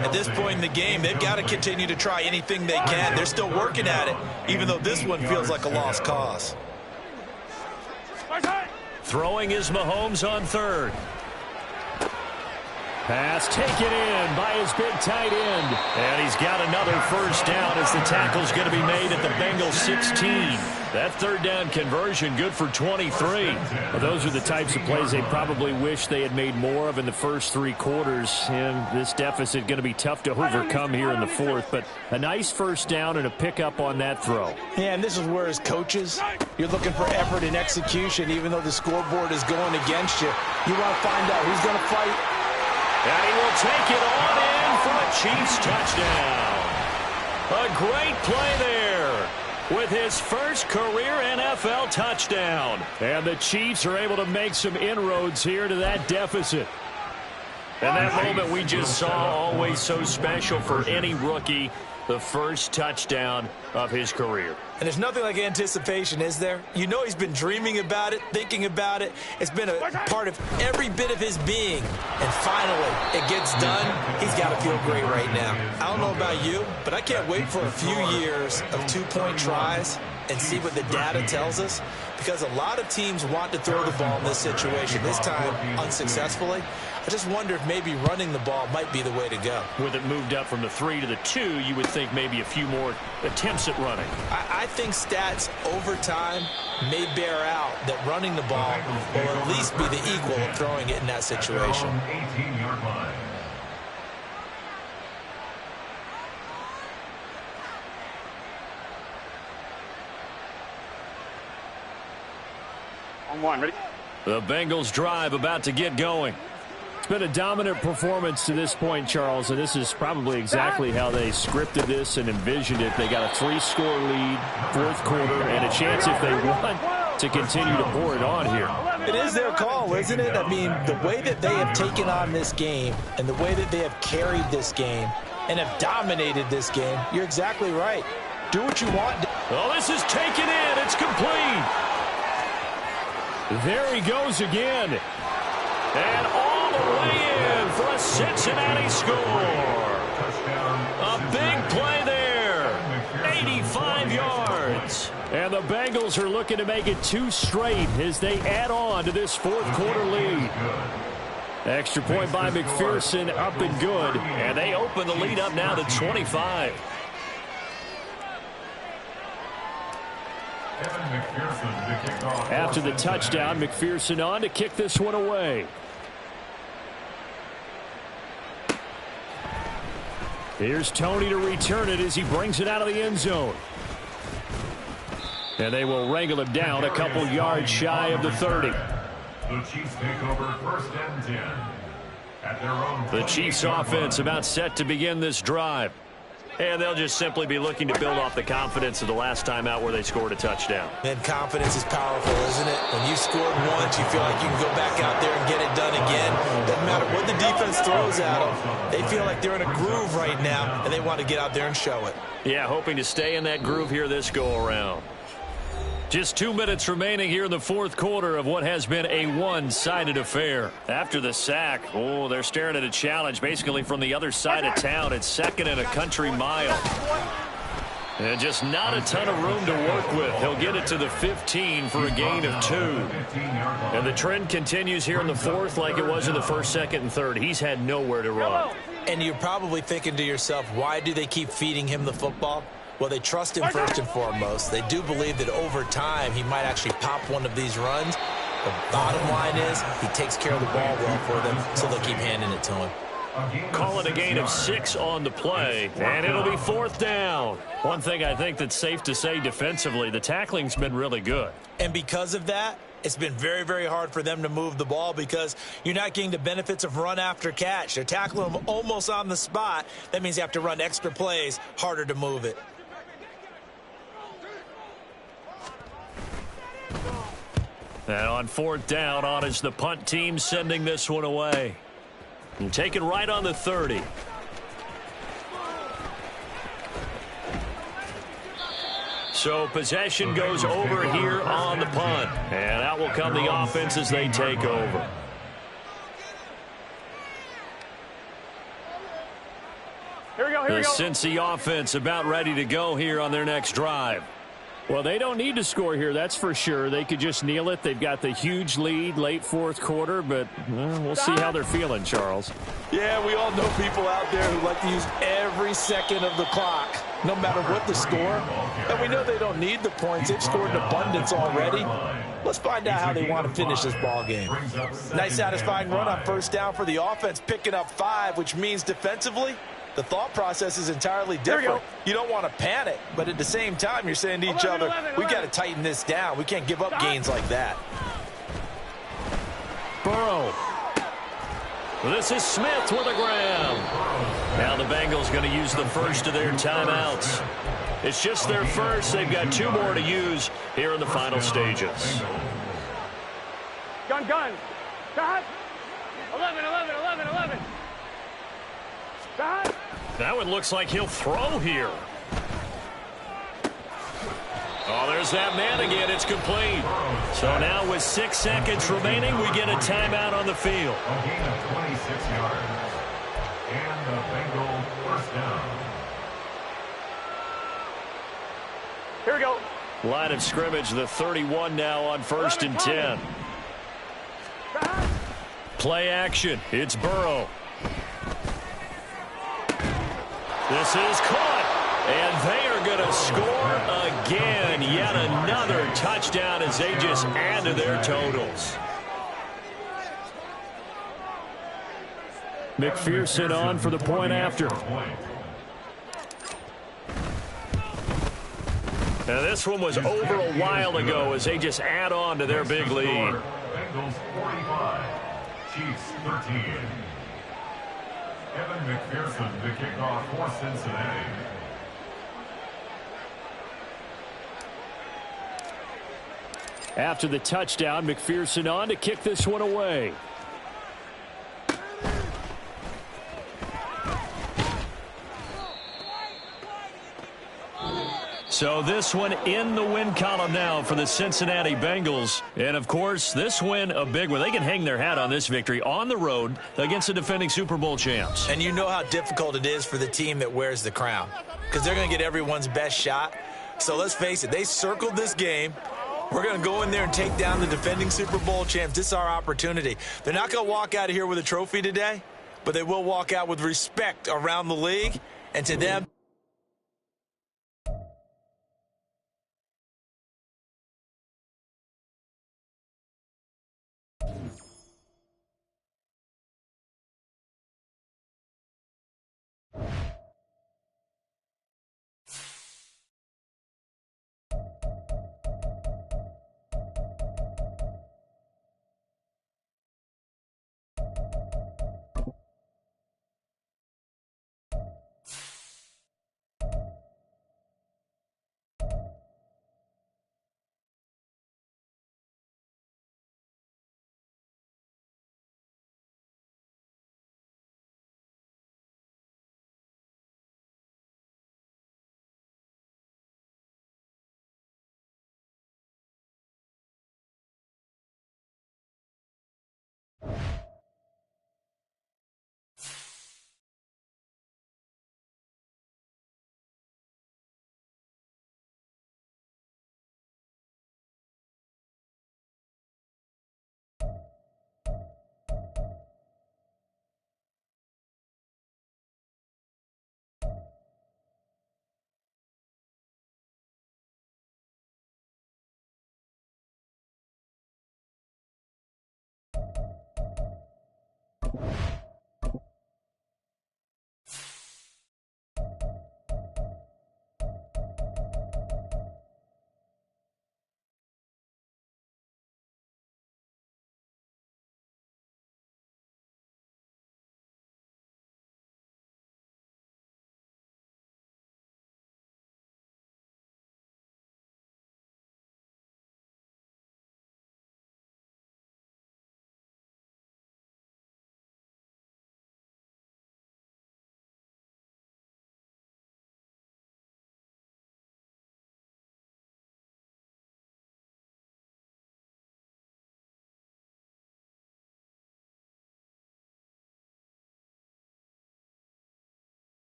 At this point in the game, they've got to continue to try anything they can. They're still working at it, even though this one feels like a lost cause. Throwing is Mahomes on 3rd. Pass taken in by his big tight end. And he's got another first down as the tackle's going to be made at the Bengals 16. That third down conversion good for 23. Well, those are the types of plays they probably wish they had made more of in the first three quarters. And this deficit going to be tough to overcome here in the fourth. But a nice first down and a pickup on that throw. Yeah, and this is where as coaches, you're looking for effort and execution. Even though the scoreboard is going against you, you want to find out who's going to fight. And he will take it on in for a Chiefs touchdown. A great play there with his first career NFL touchdown. And the Chiefs are able to make some inroads here to that deficit. And that moment we just saw, always so special for any rookie, the first touchdown of his career. And there's nothing like anticipation, is there? You know he's been dreaming about it, thinking about it. It's been a part of every bit of his being. And finally, it gets done. He's got to feel great right now. I don't know about you, but I can't wait for a few years of two-point tries and see what the data tells us. Because a lot of teams want to throw the ball in this situation, this time unsuccessfully. I just wonder if maybe running the ball might be the way to go. With it moved up from the 3 to the 2, you would think maybe a few more attempts at running. I think stats over time may bear out that running the ball will at least be the equal of throwing it in that situation. 18-yard line. On one, ready? The Bengals drive about to get going. It's been a dominant performance to this point, Charles, and this is probably exactly how they scripted this and envisioned it. They got a 3-score lead, fourth quarter, and a chance if they want to continue to pour it on here. It is their call, isn't it? I mean, the way that they have taken on this game and the way that they have carried this game and have dominated this game, you're exactly right. Do what you want. Oh, this is taken in. It's complete. There he goes again. And all the way in for a Cincinnati score. A big play there. 85 yards. And the Bengals are looking to make it 2 straight as they add on to this fourth quarter lead. Extra point by McPherson, up and good. And they open the lead up now to 25. After the touchdown, McPherson on to kick this one away. Here's Tony to return it as he brings it out of the end zone. And they will wrangle him down a couple yards shy of the 30. The Chiefs take over first and 10. At their own The Chiefs offense about set to begin this drive. And they'll just simply be looking to build off the confidence of the last time out where they scored a touchdown. And confidence is powerful, isn't it? When you scored once, you feel like you can go back out there and get it done again. Doesn't matter what the defense throws at them. They feel like they're in a groove right now, and they want to get out there and show it. Yeah, hoping to stay in that groove here this go-around. Just 2 minutes remaining here in the fourth quarter of what has been a one-sided affair. After the sack, they're staring at a challenge basically from the other side of town. It's second and a country mile. And just not a ton of room to work with. He'll get it to the 15 for a gain of 2. And the trend continues here in the fourth like it was in the first, second, and third. He's had nowhere to run. And you're probably thinking to yourself, why do they keep feeding him the football? Well, they trust him first and foremost. They do believe that over time he might actually pop one of these runs. The bottom line is he takes care of the ball well for them, so they'll keep handing it to him. Call it a gain of 6 on the play, and it'll be fourth down. One thing I think that's safe to say defensively, the tackling's been really good. And because of that, it's been very, very hard for them to move the ball because you're not getting the benefits of run after catch. They're tackling them almost on the spot. That means you have to run extra plays, harder to move it. And on fourth down, on is the punt team sending this one away. And taken right on the 30. So possession goes over here on the punt. And out will come the offense as they take over. Here we go, here we The go. Cincy offense about ready to go here on their next drive. Well, they don't need to score here, that's for sure. They could just kneel it. They've got the huge lead late fourth quarter, but we'll see how they're feeling, Charles. Yeah, we all know people out there who like to use every second of the clock, no matter what the score. And we know they don't need the points. They've scored in abundance already. Let's find out how they want to finish this ball game. Nice, satisfying run on first down for the offense, picking up 5, which means defensively, the thought process is entirely different. You don't want to panic, but at the same time, you're saying to each other, we got to tighten this down. We can't give up gains like that. Burrow. This is Smith with a grab. Now the Bengals going to use the first of their timeouts. It's just their first. They've got 2 more to use here in the final stages. Gun. Stop. 11. Stop. That one looks like he'll throw here. Oh, there's that man again. It's complete. So now with 6 seconds remaining, we get a timeout on the field. A gain of 26 yards. And the Bengals first down. Here we go. Line of scrimmage, the 31 now on 1st and 10. Stop. Play action. It's Burrow. This is caught. And they are going to score again. Yet another touchdown as they just add to their totals. McPherson on for the point after. Now this one was over a while ago as they just add on to their big lead. Bengals 45, Chiefs 13. Evan McPherson, the kickoff for Cincinnati. After the touchdown, McPherson on to kick this one away. So this one in the win column now for the Cincinnati Bengals. And, of course, this win a big one. They can hang their hat on this victory on the road against the defending Super Bowl champs. And you know how difficult it is for the team that wears the crown, because they're going to get everyone's best shot. So let's face it, they circled this game. We're going to go in there and take down the defending Super Bowl champs. This is our opportunity. They're not going to walk out of here with a trophy today, but they will walk out with respect around the league. And to them,